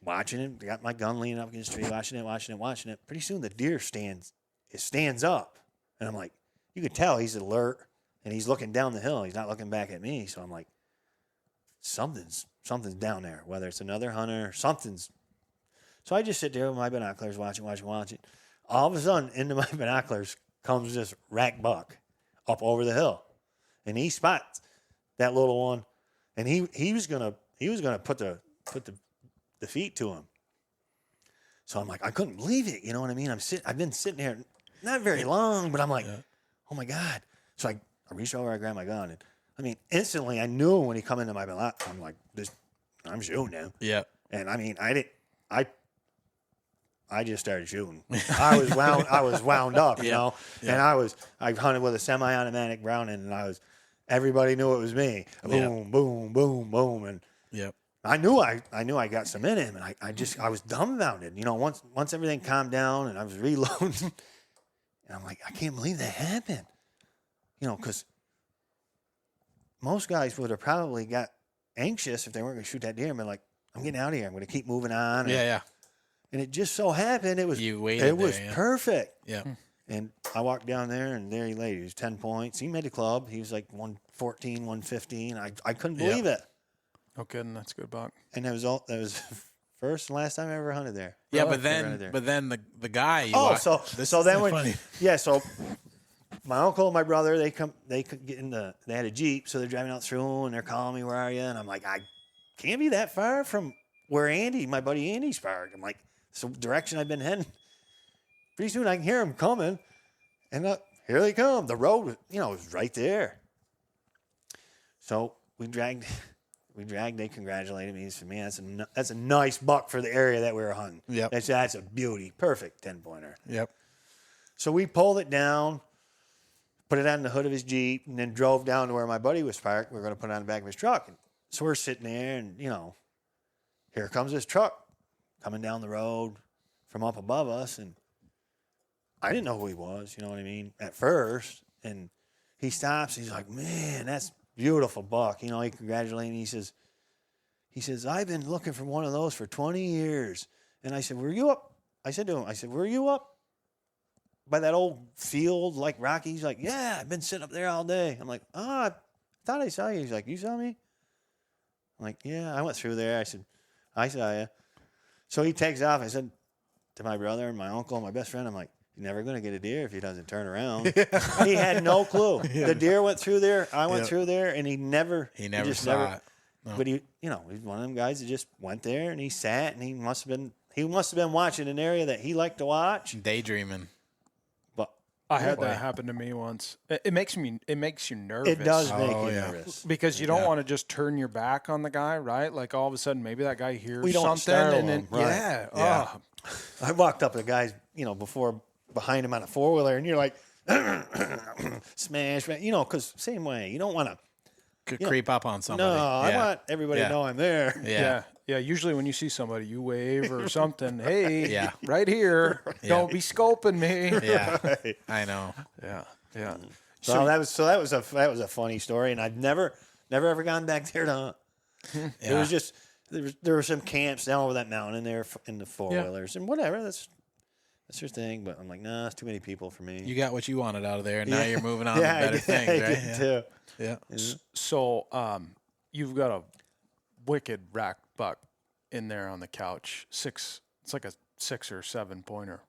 watching it. Got my gun leaning up against the tree, watching it. Pretty soon the deer stands up. And I'm like, you could tell he's alert. And he's looking down the hill. He's not looking back at me. So I'm like, something's down there. Whether it's another hunter, something's. So I just sit there with my binoculars, watching. All of a sudden, into my binoculars comes this rack buck up over the hill, and he spots that little one, and he was gonna put the feet to him. So I'm like, I couldn't believe it. You know what I mean? I've been sitting here not very long, but I'm like, oh my God. So I reached over, I grabbed my gun, and I mean, instantly I knew when he come into my binoculars, I'm like, I'm shooting him. Yeah. And I mean, I just started shooting. I was wound up, you know. Yeah. And I hunted with a semi-automatic Browning, and everybody knew it was me. Boom, boom, boom, boom, and I knew I got some in him, and I was dumbfounded. You know, once everything calmed down and I was reloading, and I'm like, I can't believe that happened. You know, because most guys would have probably got anxious if they weren't going to shoot that deer and been like, I'm getting out of here. I'm going to keep moving on. And it just so happened it was perfect. Yeah. And I walked down there, and there he lay. He was 10 points. He made the club. He was like 114, 115. I couldn't believe it. No kidding. That's a good buck. And that was first and last time I ever hunted there. Yeah, but then the guy. So my uncle and my brother, they could get they had a Jeep, so they're driving out through, and they're calling me, where are you? And I'm like, I can't be that far from where my buddy Andy's parked. I'm like, it's the direction I've been heading. Pretty soon I can hear them coming, and here they come. The road, was right there. So we dragged. They congratulated me. He said, "Man, that's a nice buck for the area that we were hunting. Yep. That's a beauty, perfect 10-pointer." Yep. So we pulled it down, put it on the hood of his Jeep, and then drove down to where my buddy was parked. We were going to put it on the back of his truck. And so we're sitting there, and here comes this truck coming down the road from up above us, and I didn't know who he was. You know what I mean? At first, and he stops. He's like, "Man, that's." Beautiful buck. He congratulated me. He says, "I've been looking for one of those for 20 years. And I said, "Were you up?" I said to him, "Were you up by that old field like Rocky?" He's like, "Yeah, I've been sitting up there all day." I'm like, "Oh, I thought I saw you." He's like, "You saw me?" I'm like, "Yeah, I went through there." I said, "I saw you." So he takes off. I said to my brother and my uncle and my best friend, I'm like, "You're never going to get a deer if he doesn't turn around." He had no clue. The deer went through there. I went through there, and he never saw it. No. But he's one of them guys that just went there and he sat, and he must have been watching an area that he liked to watch. Daydreaming. But I had that happen to me once. It makes you nervous. it does make you nervous because you don't want to just turn your back on the guy, right? Like all of a sudden, maybe that guy hears We don't something, startle and then him, right. Yeah. I walked up to the guys, before behind him on a 4-wheeler, and you're like, smash, because same way. You don't want to creep up on somebody. No, I want everybody to know I'm there. Yeah. Usually when you see somebody, you wave or something. Hey, right here. Don't be scoping me. Yeah, Right. I know. Yeah. So that was a funny story, and I've never ever gone back there to hunt. It was just there were some camps down over that mountain there in the 4-wheelers and whatever. That's your thing, but I'm like, nah, it's too many people for me. You got what you wanted out of there, and now you're moving on to I better did, things, I right? did too. Yeah. So you've got a wicked rack buck in there on the couch. It's like a 6 or 7-pointer.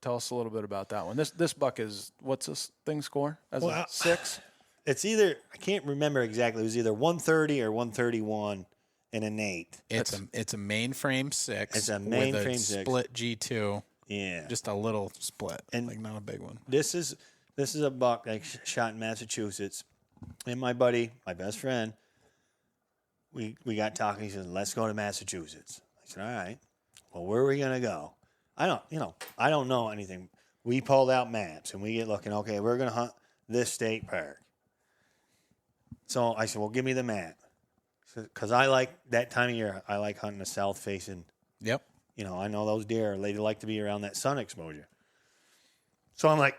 Tell us a little bit about that one. This buck is, what's this thing score? As a 6? It's either, I can't remember exactly. It was either 130 or 131 and an 8. It's a mainframe 6. It's a with mainframe a 6. split G2. Yeah. Just a little split, And like not a big one. This is a buck I shot in Massachusetts. And my buddy, my best friend, we got talking. He said, "Let's go to Massachusetts." I said, "All right. Well, where are we going to go?" I don't know anything. We pulled out maps and we get looking, okay, we're going to hunt this state park. So I said, "Well, give me the map." Because I like that time of year, I like hunting the south facing. Yep. I know those deer, they like to be around that sun exposure. So I'm like,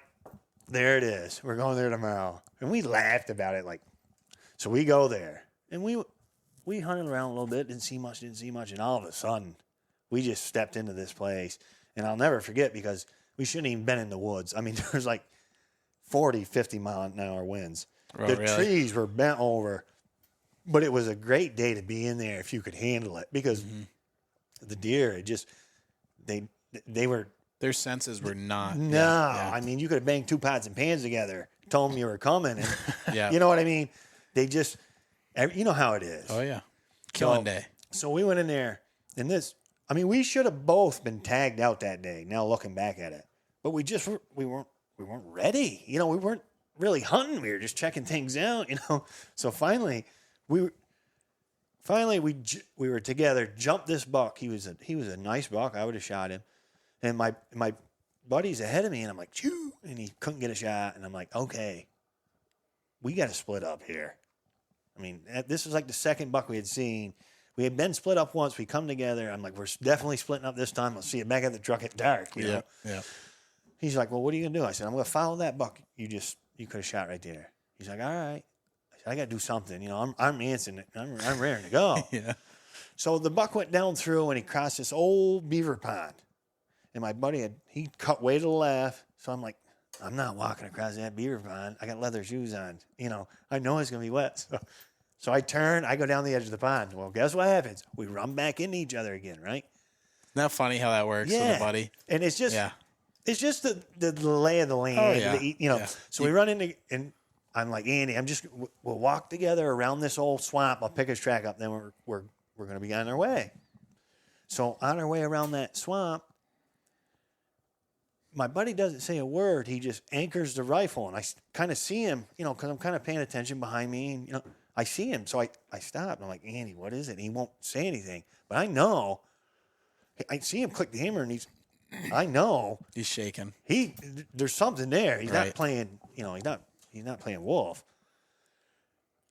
there it is. We're going there tomorrow. And we laughed about it. So we go there. And we hunted around a little bit, didn't see much. And all of a sudden, we just stepped into this place. And I'll never forget because we shouldn't even been in the woods. I mean, there's 40, 50-mile-an-hour winds. Oh, the really? trees were bent over. But it was a great day to be in there if you could handle it. Because the deer, they were... Their senses were not. No, Yeah. I mean, you could have banged 2 pots and pans together, told them you were coming, and Yeah. you know what I mean? They just, you know how it is. Oh, yeah. Killing day. So we went in there, and we should have both been tagged out that day, now looking back at it. But we weren't ready. We weren't really hunting. We were just checking things out, So finally, we were together, jumped this buck. He was a nice buck. I would have shot him. And my buddy's ahead of me, and I'm like, choo, and he couldn't get a shot. And I'm like, okay, we got to split up here. I mean, this was like the second buck we had seen. We had been split up once. We come together. I'm like, we're definitely splitting up this time. I'll see you back at the truck at dark. You know? Yeah. He's like, well, what are you going to do? I said, I'm going to follow that buck. You could have shot right there. He's like, all right. I said, I got to do something. I'm answering it. I'm raring to go. Yeah. So the buck went down through, and he crossed this old beaver pond. And my buddy he cut way to the left. So I'm like, I'm not walking across that beaver pond. I got leather shoes on. I know it's going to be wet. So I turn, I go down the edge of the pond. Well, guess what happens? We run back into each other again, right? Isn't that funny how that works with a buddy? And it's just the lay of the land. Oh, yeah. Yeah. So we run into, and I'm like, Andy, we'll walk together around this old swamp. I'll pick his track up. Then we're going to be on our way. So on our way around that swamp, my buddy doesn't say a word. He just anchors the rifle, and I kind of see him, because I'm kind of paying attention behind me. And, I see him, so I stopped. And I'm like, Andy, what is it? And he won't say anything. But I know. I see him click the hammer, and I know. He's shaking. There's something there. He's not Right. playing, he's not playing wolf.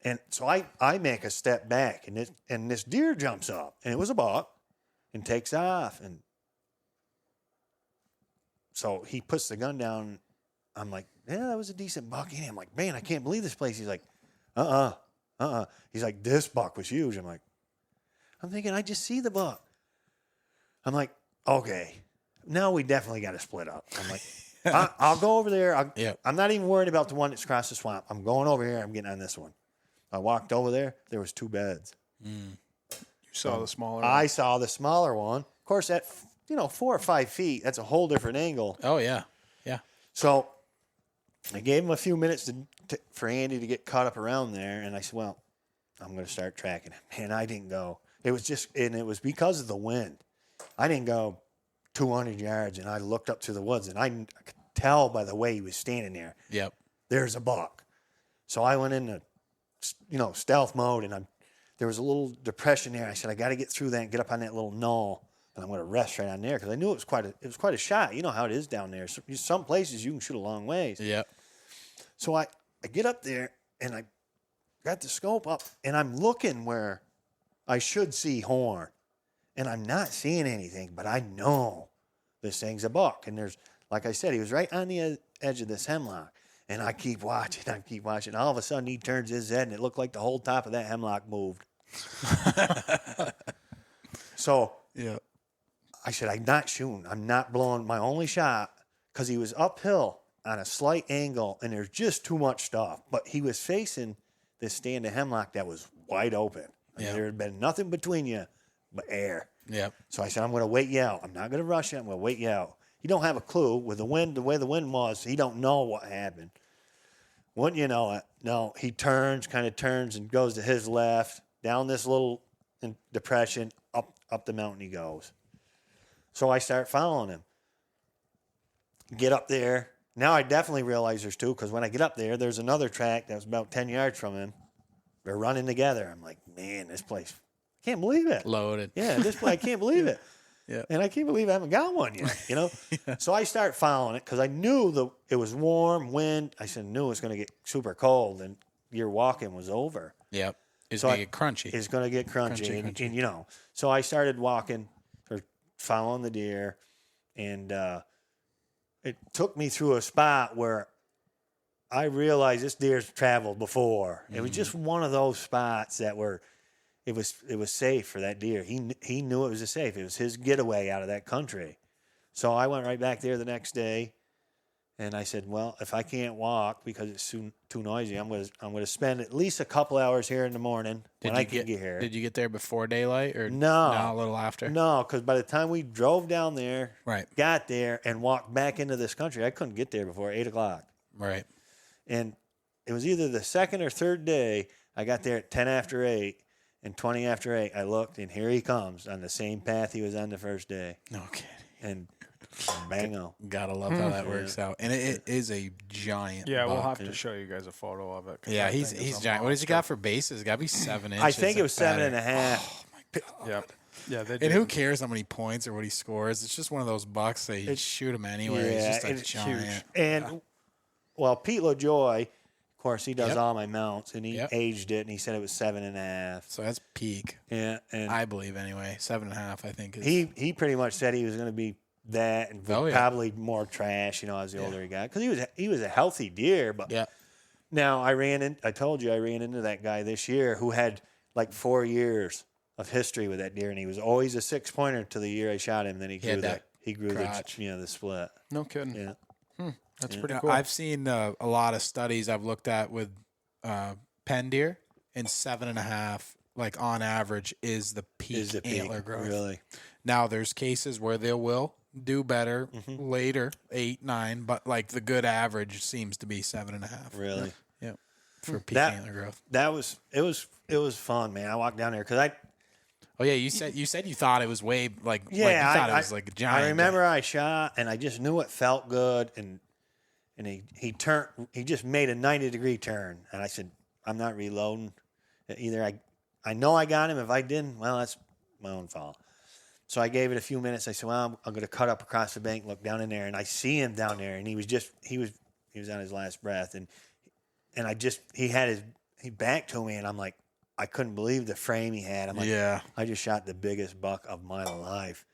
And so I make a step back, and this deer jumps up, and it was a buck, and takes off. And so he puts the gun down. I'm like, yeah, that was a decent buck. And I'm like, man, I can't believe this place. He's like, He's like, this buck was huge. I'm thinking, I just see the buck. I'm like, okay, now we definitely got to split up. I'm like, I'll go over there. I'm not even worried about the one that's across the swamp. I'm going over here. I'm getting on this one. I walked over there. There was 2 beds. You saw the smaller one? I saw the smaller one. Of course, at 4 or 5 feet, that's a whole different angle. Oh, yeah. Yeah. So I gave him a few minutes for Andy to get caught up around there, and I said, well, I'm going to start tracking him. And I didn't go. It was because of the wind. I didn't go 200 yards, and I looked up through the woods, and I could tell by the way he was standing there. Yep. There's a buck. So I went into, stealth mode, and there was a little depression there. I said, I got to get through that and get up on that little knoll, and I'm going to rest right on there because I knew it was quite a shot. You know how it is down there. Some places you can shoot a long ways. Yep. So I get up there, and I got the scope up, and I'm looking where I should see horn, and I'm not seeing anything, but I know this thing's a buck. And like I said, he was right on the edge of this hemlock. And I keep watching. All of a sudden, he turns his head, and it looked like the whole top of that hemlock moved. So yeah, I said, I'm not shooting. I'm not blowing my only shot because he was uphill on a slight angle, and there's just too much stuff. But he was facing this stand of hemlock that was wide open. There had been nothing between you but air. Yep. So I said, I'm going to wait you out. I'm not going to rush you. I'm going to wait you out. He don't have a clue with the wind, the way the wind was. He don't know what happened. Wouldn't you know it? No, he turns and goes to his left, down this little depression, up the mountain he goes. So I start following him. Get up there. Now I definitely realize there's 2 because when I get up there, there's another track that was about 10 yards from him. They're running together. I'm like, man, this place, I can't believe it. Loaded. Yeah, this place, I can't believe it. Yeah. And I can't believe I haven't got one yet, Yeah. So I start following it because I knew it was warm, wind. I knew it was going to get super cold and your walking was over. Yep. It's going to get crunchy. It's going to get crunchy. And, so I started walking or following the deer, and it took me through a spot where I realized this deer's traveled before. It was just one of those spots that were – it was safe for that deer. He knew it was safe. It was his getaway out of that country. So I went right back there the next day, and I said, well, if I can't walk because it's too noisy, I'm going to spend at least a couple hours here in the morning when I can get here. Did you get there before daylight or no, a little after? No, because by the time we drove down there, right, got there and walked back into this country, I couldn't get there before 8 o'clock. Right. And it was either the second or third day. I got there at 10 after 8. And 20 after 8, I looked, and here he comes on the same path he was on the first day. No kidding. And bango. Gotta love how that works out. And it is a giant buck. We'll have to show you guys a photo of it. Yeah, he's giant. What has he got for bases? It's got to be 7 inches. I think it was better. 7.5. Oh, my God. Yep. Yeah, they and who cares how many points or what he scores? It's just one of those bucks that you shoot him anywhere. Yeah, he's just a it's giant. huge. And, well, Pete LaJoy, of course, he does all my mounts, and he aged it, and he said it was 7.5. So that's peak. Yeah, and I believe anyway. 7.5, I think. Is, he pretty much said he was going to be that and probably more trash, as the older he got, because he was a healthy deer. But now I told you I ran into that guy this year who had like 4 years of history with that deer, and he was always a 6-pointer to the year I shot him. Then he grew the split. No kidding. Yeah. That's pretty cool. I've seen a lot of studies I've looked at with pen deer, and 7.5, like on average, is the peak antler growth. Really? Now there's cases where they will do better later, 8, 9, but like the good average seems to be 7.5. Really? Yeah. For peak antler growth. It was fun, man. I walked down there because I. Oh yeah, you said you thought it was way like yeah, like you thought it was like a giant. I remember I shot and I just knew it felt good and he turned. He just made a 90-degree turn and I said, I'm not reloading. Either I know I got him. If I didn't, well, that's my own fault. So I gave it a few minutes. I said, well, I'm going to cut up across the bank, look down in there, and I see him down there, and he was on his last breath, and he backed to me, and I'm like, I couldn't believe the frame he had. I'm like, I just shot the biggest buck of my life,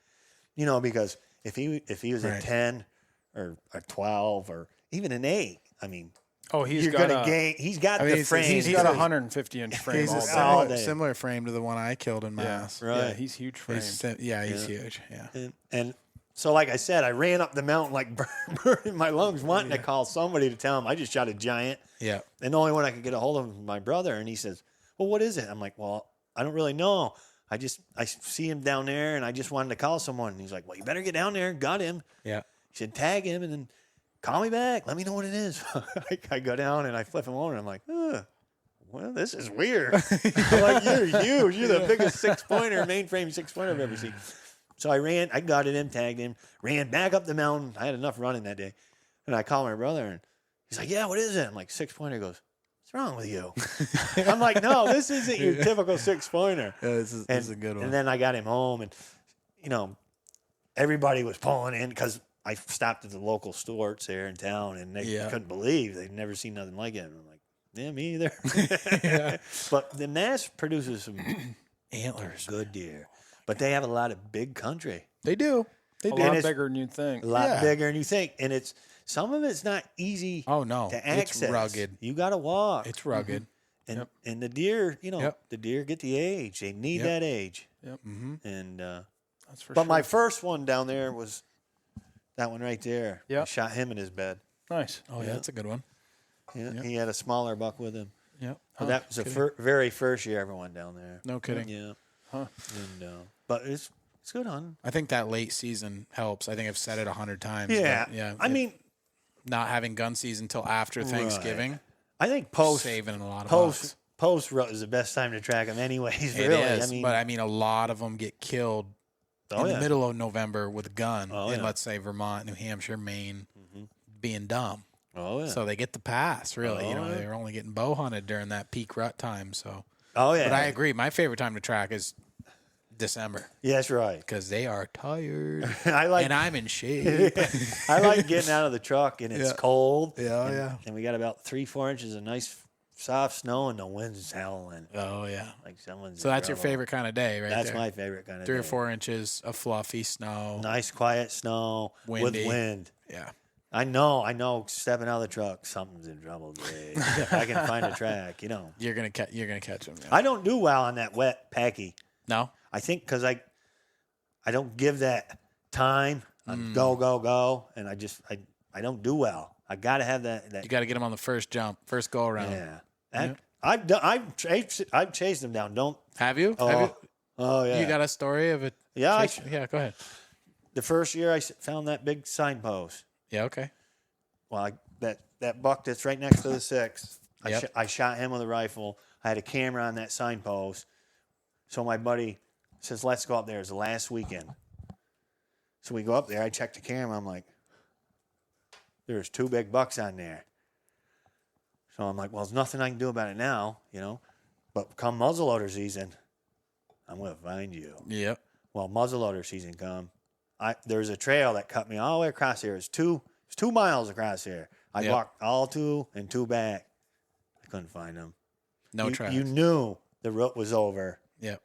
because if he was a 10 or a 12 or even an 8, I mean. Oh, he's got the frame. He's got a 150-inch frame. He's a similar frame to the one I killed in Mass. Yeah, right. Yeah, he's huge frame. He's huge. Yeah. And so, like I said, I ran up the mountain like burning my lungs, wanting to call somebody to tell him I just shot a giant. Yeah. And the only one I could get a hold of was my brother. And he says, well, what is it? I'm like, well, I don't really know. I see him down there, and I just wanted to call someone. And he's like, well, you better get down there. Got him. Yeah. He said, tag him, and then call me back. Let me know what it is. I go down and I flip him over and I'm like, well, this is weird. I'm like, you're huge. You're the biggest 6-pointer, mainframe 6-pointer I've ever seen. So I got it in, tagged him, ran back up the mountain. I had enough running that day. And I called my brother and he's like, yeah, what is it? I'm like, 6-pointer. He goes, what's wrong with you? I'm like, no, this isn't your typical 6-pointer. This is a good one. And then I got him home and, everybody was pulling in because I stopped at the local stores there in town, and they couldn't believe they'd never seen nothing like it. And I'm like, yeah, me either. But the Nass produces some antlers, good deer, but they have a lot of big country. They do. A lot bigger than you think. A lot bigger than you think, and some of it's not easy. To access. It's rugged. You got to walk. It's rugged. And the deer, the deer get the age. They need that age. Yep. Mm-hmm. And that's for sure. But my first one down there was that one right there. Yeah. I shot him in his bed. Nice. Oh, yeah, that's a good one. Yeah. Yep. He had a smaller buck with him. Yep. But that was the very first year I ever went down there. No kidding. Yeah. Huh. And, but it's good hunting. I think that late season helps. I think I've said it 100 times. Yeah. Yeah. I mean, not having gun season until after Thanksgiving. I think saving a lot of bucks. Post rut is the best time to track them anyways. It really. is, but I mean, a lot of them get killed in the middle of November with a gun in, let's say, Vermont, New Hampshire, Maine, being dumb. Oh, yeah. So they get the pass, really. They're only getting bow hunted during that peak rut time. So. Oh, yeah. But I agree. My favorite time to track is December. Yeah, that's right. Because they are tired. And I'm in shape. I like getting out of the truck and it's cold. Yeah, and we got about 3-4 inches of nice soft snow and the wind's howling. Oh, yeah. Like someone's So that's your favorate kind of day, right? That's my favorite kind of day. 3 or 4 inches of fluffy snow. Nice, quiet snow with wind. Yeah. I know. Stepping out of the truck, something's in trouble today. If I can find a track, You're gonna catch them. Yeah. I don't do well on that wet packy. No. I think because I don't give that time. Go, and I don't do well. I got to have that. You got to get them on the first jump, first go around. Yeah. I've chased them down. Don't have you? Oh yeah. You got a story of it? Yeah. Yeah. Go ahead. The first year I found that big signpost. Yeah. Okay. Well, that buck that's right next to the 6. Yep. I shot him with a rifle. I had a camera on that signpost. So my buddy says, "Let's go up there." It's the last weekend. So we go up there. I check the camera. I'm like, there's 2 big bucks on there. So I'm like, well, there's nothing I can do about it now, But come muzzleloader season, I'm going to find you. Yep. Well, muzzleloader season come. There's a trail that cut me all the way across here. It's 2 miles across here. I walked all 2 and 2 back. I couldn't find them. No tracks. You knew the route was over. Yep.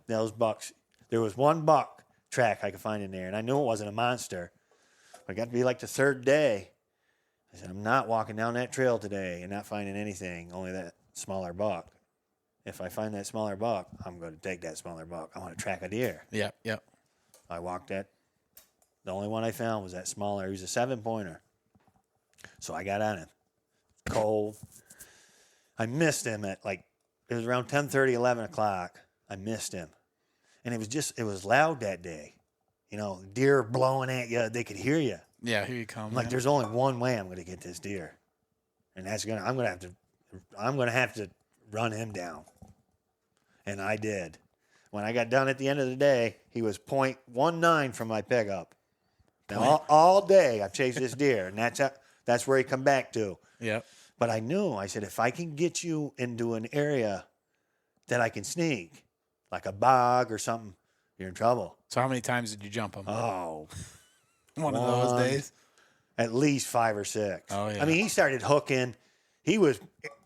Those bucks. There was 1 buck track I could find in there, and I knew it wasn't a monster. It got to be like the 3rd day. I said, I'm not walking down that trail today and not finding anything, only that smaller buck. If I find that smaller buck, I'm going to take that smaller buck. I want to track a deer. Yep. I walked that. The only one I found was that smaller. He was a 7-pointer. So I got on him. Cold. I missed him at it was around 10:30, 11 o'clock. I missed him. And it was loud that day. Deer blowing at you. They could hear you. Yeah, here you come. I'm there's only one way I'm going to get this deer. And I'm going to have to run him down. And I did. When I got done at the end of the day, he was 0.19 from my pickup. Now, all day I've chased this deer, and that's where he come back to. Yep. But I said, if I can get you into an area that I can sneak, like a bog or something, you're in trouble. So how many times did you jump him? Oh, One of those days. at least 5 or 6. Oh, yeah. I mean, he started hooking. He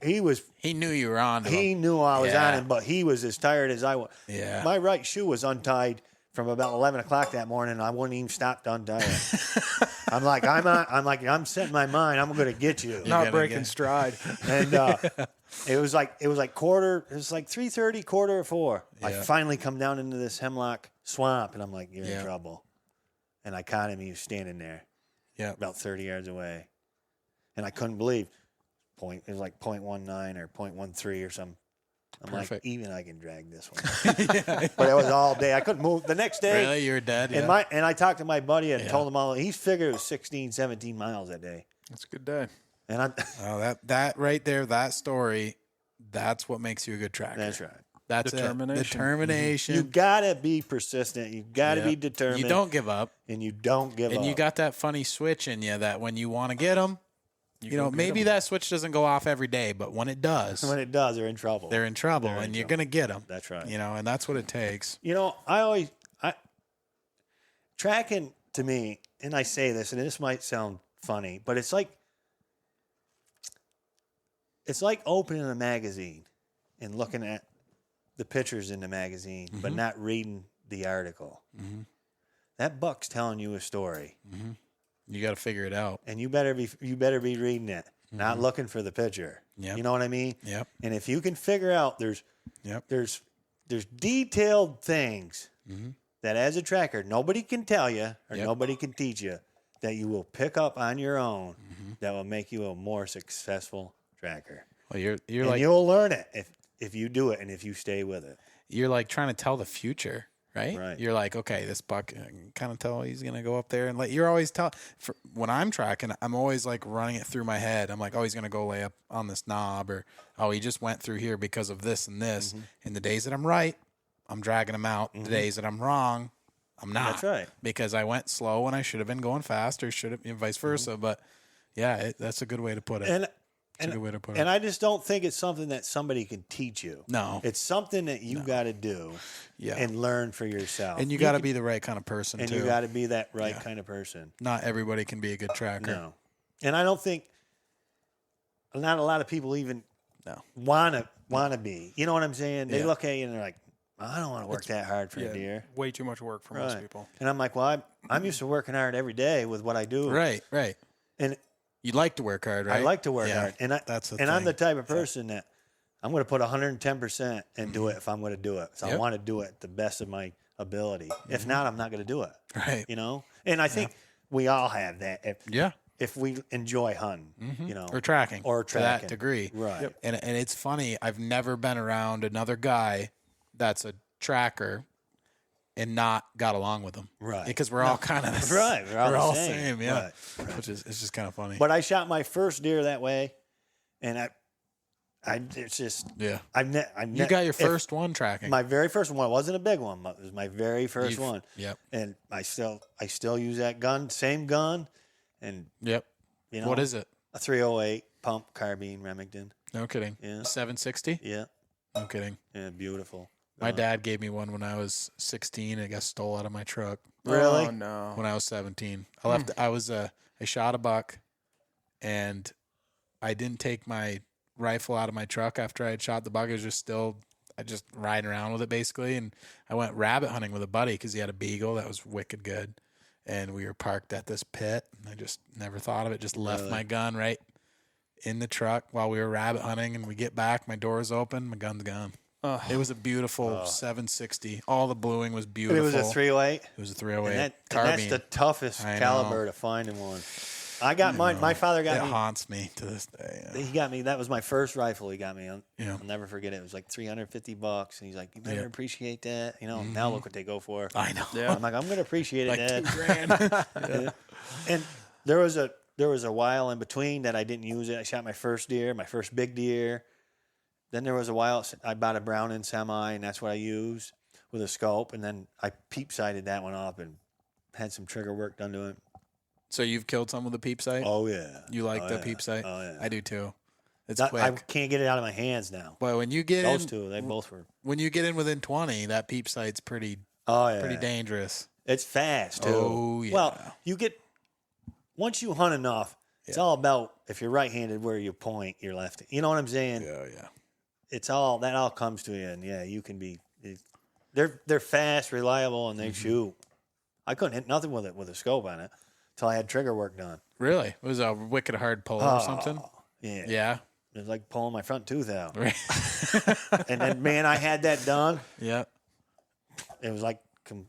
He knew you were on to he him. knew I was Yeah. on him, but he was as tired as I was. Yeah. My right shoe was untied from about 11 o'clock that morning, and I wouldn't even stop to untie it. I'm setting my mind. I'm going to get you. Not breaking stride. And it was like 3:30, 4:45. I Yeah. finally come down into this hemlock swamp, and I'm like, you're Yeah. in trouble. And I caught him. He was standing there, about 30 yards away, and I couldn't believe it was like 0.19 or 0.13 or something. I'm Perfect. like, even I can drag this one. But it was all day. I couldn't move. The next day, Really? You were dead? and Yeah. I talked to my buddy and Yeah. told him all. He figured it was 16, 17 miles that day. That's a good day. And I'm. Oh, that right there, that story, that's what makes you a good tracker. That's right. That's Determination. it. Determination. You gotta be persistent. You gotta Yep. be determined. You don't give up. and you don't give up. And you got that funny switch in you that when you want to get them, you know, go get maybe 'em. that switch doesn't go off every day, but when it does, when it does, they're in trouble. they're in trouble, They're in and you're trouble. going to get them. That's right. You know, and that's what it takes. You know, tracking to me, and I say this, and this might sound funny, but it's like opening a magazine and looking at the pictures in the magazine, but not reading the article. Mm-hmm. That book's telling you a story, You got to figure it out. and you better be reading it, not looking for the picture. Yep. You know what I mean? Yep. And if you can figure out there's detailed things that as a tracker nobody can tell you or Yep. nobody can teach you that you will pick up on your own that will make you a more successful tracker. Well, you're And like you'll learn it if you do it and if you stay with it. you're like trying to tell the future, right? Right. You're like, okay, this buck, I can kind of tell he's gonna go up there, and like you're always when I'm tracking, I'm always like running it through my head. I'm like, oh, he's gonna go lay up on this knob, or oh, he just went through here because of this and this. And the days that I'm right, I'm dragging him out. The days that I'm wrong, I'm not. That's right. Because I went slow when I should have been going fast, or should have, and vice versa. But yeah, that's a good way to put it. That's a good way to put it. And I just don't think it's something that somebody can teach you. No. It's something that you got to do Yeah. and learn for yourself. And you got to be the right kind of person and too. you got to be that right kind of person. Not everybody can be a good tracker. No. And I don't think not a lot of people even No. want to be. You know what I'm saying? They Yeah. look at you and they're like, I don't want to work that hard for a deer. Way too much work for most Right. people. And I'm like, well, I'm used to working hard every day with what I do. Right, right. And You like to work hard, right? I like to work Yeah, hard. And that's the I'm thing. the type of person that I'm going to put 110% and do it if I'm going to do it. So I Yep. want to do it the best of my ability. If not, I'm not going to do it. Right. You know? And I think we all have that. Yeah. If we enjoy hunting, you know, Or tracking. or To tracking that degree. Right. Yep. And it's funny, I've never been around another guy that's a tracker and not got along with him. Right. Because we're all kind of the same. Right. We're all the same, yeah. Right. Which is it's just kind of funny. But I shot my first deer that way, and it's just yeah. you You got your first one tracking. My very first one. It wasn't a big one, but it was my very 1st one. Yep. And I still use that gun, same gun, and Yep. you know What is it? a 308 pump carbine Remington. No kidding. Yeah. 760? Yeah, No kidding. yeah, beautiful. My dad gave me one when I was 16 and it got stole out of my truck. Really? Oh, no. When I was 17. I left I shot a buck and I didn't take my rifle out of my truck after I had shot the buck. It was just riding around with it basically, and I went rabbit hunting with a buddy cuz he had a beagle that was wicked good. And we were parked at this pit and I just never thought of it. Just left my gun right in the truck while we were rabbit hunting, and we get back, my door's open, my gun's gone. It was a beautiful 760. All the bluing was beautiful. It was a 308. It was a 308 And carbine. that's the toughest I caliber to find in one. I got mine. My father got it me. haunts me to this day. Yeah. He got me. That was my first rifle. He got me. I'll Yeah. never forget it. It was like $350, and he's like, "You better Yeah. appreciate that." You know. Now look what they go for. I know. Yeah. I'm like, I'm gonna appreciate it, Like Dad. $2,000. And there was a while in between that I didn't use it. I shot my first deer, my first big deer. Then there was a while I bought a Browning semi, and that's what I used with a scope. And then I peep sighted that one up and had some trigger work done to it. So you've killed some with a peep sight? Oh yeah. You like Oh, the yeah. peep sight? Oh yeah. I do too. It's I quick. can't get it out of my hands now. But when you get Those in, two, they both were. when you get in within 20, that peep sight's pretty Oh yeah, pretty dangerous. It's fast too. Oh, yeah. Well, you get once you hunt enough. It's all about if you're right-handed where you point, you're left. You know what I'm saying? Yeah. It's all that all comes to you, and yeah, you can be. They're fast, reliable, and they shoot. I couldn't hit nothing with it with a scope on it until I had trigger work done. Really? It was a wicked hard pull or something? Yeah. Yeah. It was like pulling my front tooth out. Right. And then, man, I had that done. Yeah. It was like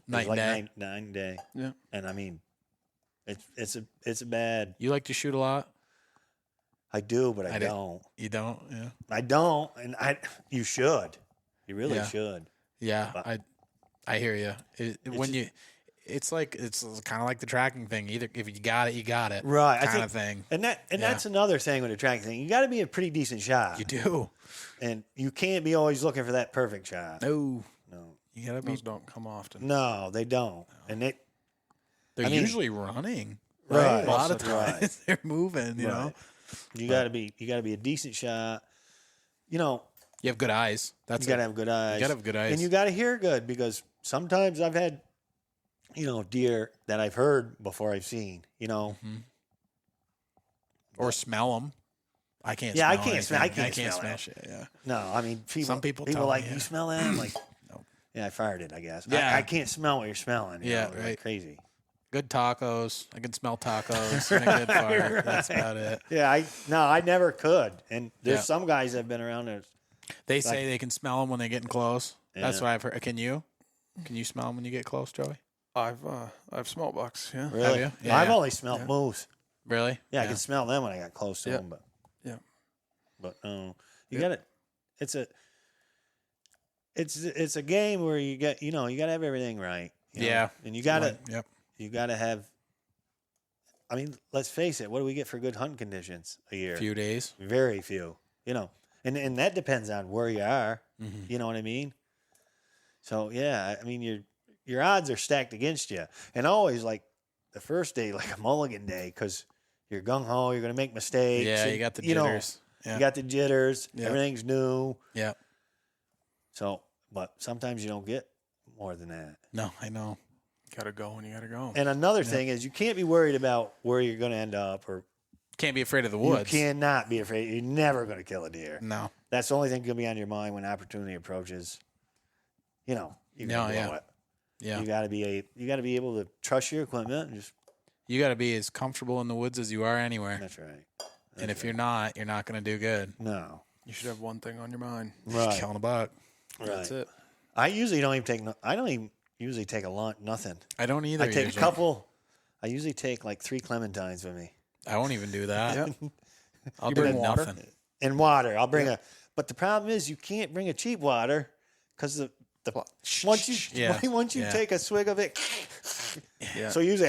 Night and day. night and day. Yeah. And I mean, it's a bad. You like to shoot a lot? I do, but I don't. You don't? Yeah. I don't, and you should. You really should. Yeah. But I hear you. It's kind of like the tracking thing. Either if you got it, you got it. Right. Kind of thing. And that's another thing with the tracking thing. You got to be a pretty decent shot. You do. And you can't be always looking for that perfect shot. No. No. You gotta be. Those don't come often. No, they don't. And They're usually running. Right. A lot of Right. times they're moving. You know. You got to be a decent shot. You know. You have good eyes. You got to have good eyes. You got to have good eyes. And you got to hear good because sometimes I've had, deer that I've heard before I've seen. Or smell them. I can't. Yeah, smell I can't anything. smell. I can't smell smell shit. Yeah. No, I mean, Some people tell are like, me, yeah. you smell that? I'm like, No. Yeah, I fired it. I guess. Yeah. I can't smell what you're smelling. Yeah, It's right. crazy. Good tacos. I can smell tacos. And a good fart. Right. That's about it. Yeah, I never could. And there's Yeah. some guys that have been around there. They say they can smell them when they're getting close. That's Yeah. what I've heard. Can you? Can you smell them when you get close, Joey? I've smelled bucks. Yeah. Really? you? Yeah, I've yeah. only smelled moose. Really? Yeah, I can smell them when I got close to Yeah. them, but Yeah. you got to. It's a game where you got you got to have everything right. Yeah. And you got to Yep. you got to have. I mean, let's face it. What do we get for good hunting conditions a year? Few days. Very few. And that depends on where you are. Mm-hmm. You know what I mean? So yeah, I mean your odds are stacked against you, and always like the first day, like a mulligan day, because you're gung ho, you're gonna make mistakes. Yeah, and, you got the jitters. You got the jitters. Yeah. Everything's new. Yeah. So, but sometimes you don't get more than that. No, I know. Gotta go when you gotta go. And another thing is you can't be worried about where you're gonna end up, or Can't be afraid of the woods. you cannot be afraid. You're never gonna kill a deer. No. That's the only thing gonna be on your mind when opportunity approaches. You No, yeah. it. Yeah. You gotta be able to trust your equipment and just. You got to be as comfortable in the woods as you are anywhere. That's right. And if you're not going to do good. No. You should have one thing on your mind. Right. Killing a buck. Right. That's it. I usually don't even take. I don't even usually take a lunch. Nothing. I don't either. I take usually. a couple. I usually take like 3 clementines with me I won't even do that. Yeah. I'll You do bring water? nothing. and water. I'll bring But the problem is you can't bring a cheap water because the once you Yeah. take a swig of it. Yeah. So usually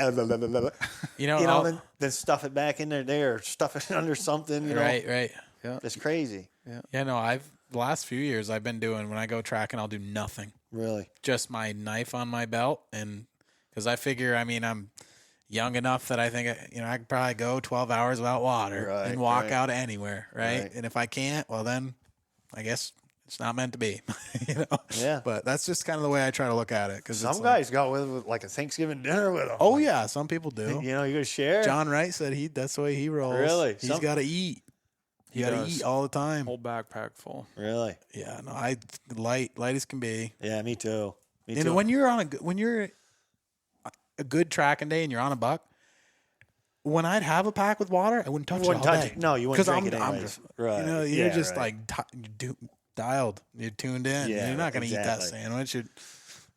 You know, then stuff it back in there or stuff it under something. right. Yeah. It's crazy. Yeah, no, the last few years I've been doing, when I go tracking, I'll do nothing. Really. Just my knife on my belt. And because I figure, I'm young enough that I think, I could probably go 12 hours without water and walk out anywhere. Right? And if I can't, well, then I guess it's not meant to be, Yeah. But that's just kind of the way I try to look at it. Because Some guys go with like a Thanksgiving dinner with them. Oh yeah, some people do. You gonna share? John Wright said that's the way he rolls. Really? He's got to eat. You got to does. eat all the time. Whole backpack full. Really? Yeah, no, I light as can be. Yeah, me too. And when you're when you're a good tracking day and you're on a buck, when I'd have a pack with water, I wouldn't touch it all day. No, you wouldn't drink it I'm anyways. just, Right. you're just right. like dialed. You're tuned in. Yeah, You're not going to eat that exactly. sandwich.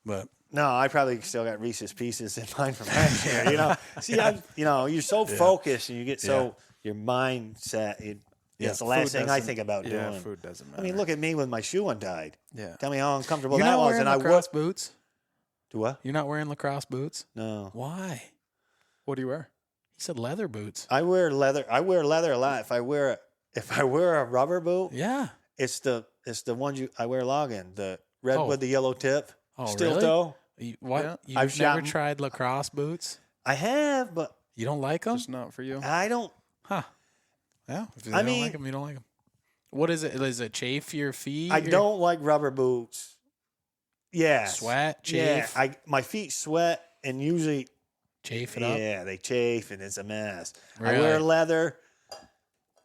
But No, I probably still got Reese's Pieces in mine from last year. See, you're so focused and you get so your mindset. It's the last thing I think about Yeah, doing. food doesn't matter. I mean, look at me with my shoe untied. Yeah. Tell me how uncomfortable you're that not was, wearing and I lacrosse would. boots. Do what? You're not wearing lacrosse boots. No, Why? What do you wear? He said leather boots. I wear leather. I wear leather a lot. If I wear a rubber boot, Yeah. it's the ones I wear logging. The red with the yellow tip. Oh, Steel really? toe. What? Yeah. You've I've never shot- tried lacrosse boots? I have, but You don't like them? Just not for you. I don't. Huh. Yeah. If you I don't mean- like them, you don't like them. What is it? Is it chafe your feet? I don't like rubber boots. Yeah. Sweat, chafe. Yeah, my feet sweat and usually Chafe it up. Yeah, they chafe and it's a mess. Really? I wear leather.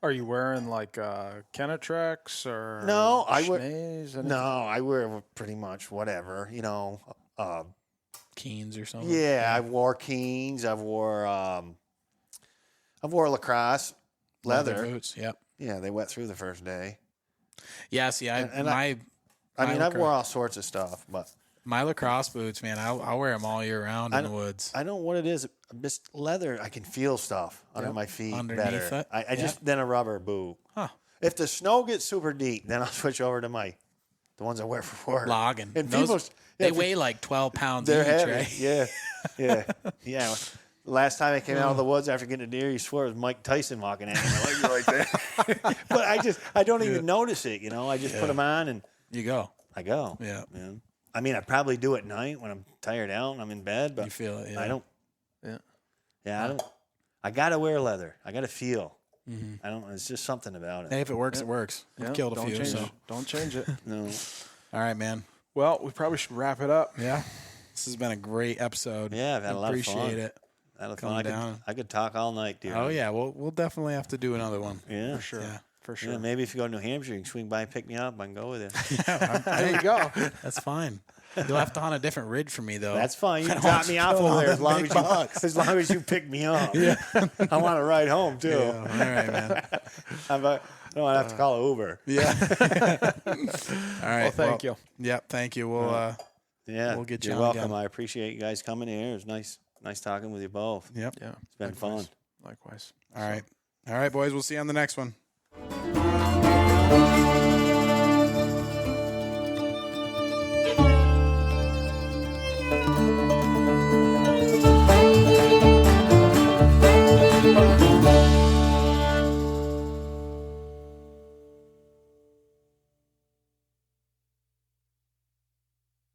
Are you wearing like Kenetrex or No, I wear Schnees? Anything? No, I wear pretty much whatever, Keens or something. Yeah, I wore Keens. I've wore lacrosse leather. boots. Yep. Yeah, they wet through the first day. Yeah. See, I've wore all sorts of stuff, but my lacrosse boots, man, I'll wear them all year round in the woods. I don't know what it is. Just leather. I can feel stuff under my feet Underneath better. it. I just then a rubber boot. Huh. If the snow gets super deep, then I'll switch over to the ones I wear for work. Logging. And Those, they weigh like 12 pounds they're each, heavy. right? Yeah, yeah. Last time I came out of the woods after getting a deer, you swear it was Mike Tyson walking at me. My legs were like that. But I don't even notice it. I just put them on and You go. I go. Yeah. Man. I mean, I probably do at night when I'm tired out and I'm in bed, but You feel it. Yeah. I don't. Yeah. Yeah, I don't. I gotta wear leather. I gotta feel. I don't. It's just something about it. Hey, if it works, it works. We've killed a don't few. change So. it. Don't change it. No. All right, man. Well, we probably should wrap it up. Yeah. This has been a great episode. Yeah, I've had a lot of fun. Appreciate it. That'll Coming fun. down. I could talk all night, dear. Oh yeah, we'll definitely have to do another one. Yeah, For sure. Yeah. For sure. Yeah, maybe if you go to New Hampshire, you can swing by and pick me up. I can go with you. There you go. That's fine. You'll have to hunt a different ridge for me though. That's fine. You can I drop want me you off killing over all there them as long as you pick me up. Yeah. I want to ride home too. Yeah. All right, man. I don't have to call an Uber. Yeah. All right. Well, thank you. Yep. Thank you. We'll Yeah, We'll get you you're on welcome. again. I appreciate you guys coming here. It was nice talking with you both. Yep. Yeah. It's been fun. Likewise. All right. All right, boys. We'll see you on the next one. Thank you.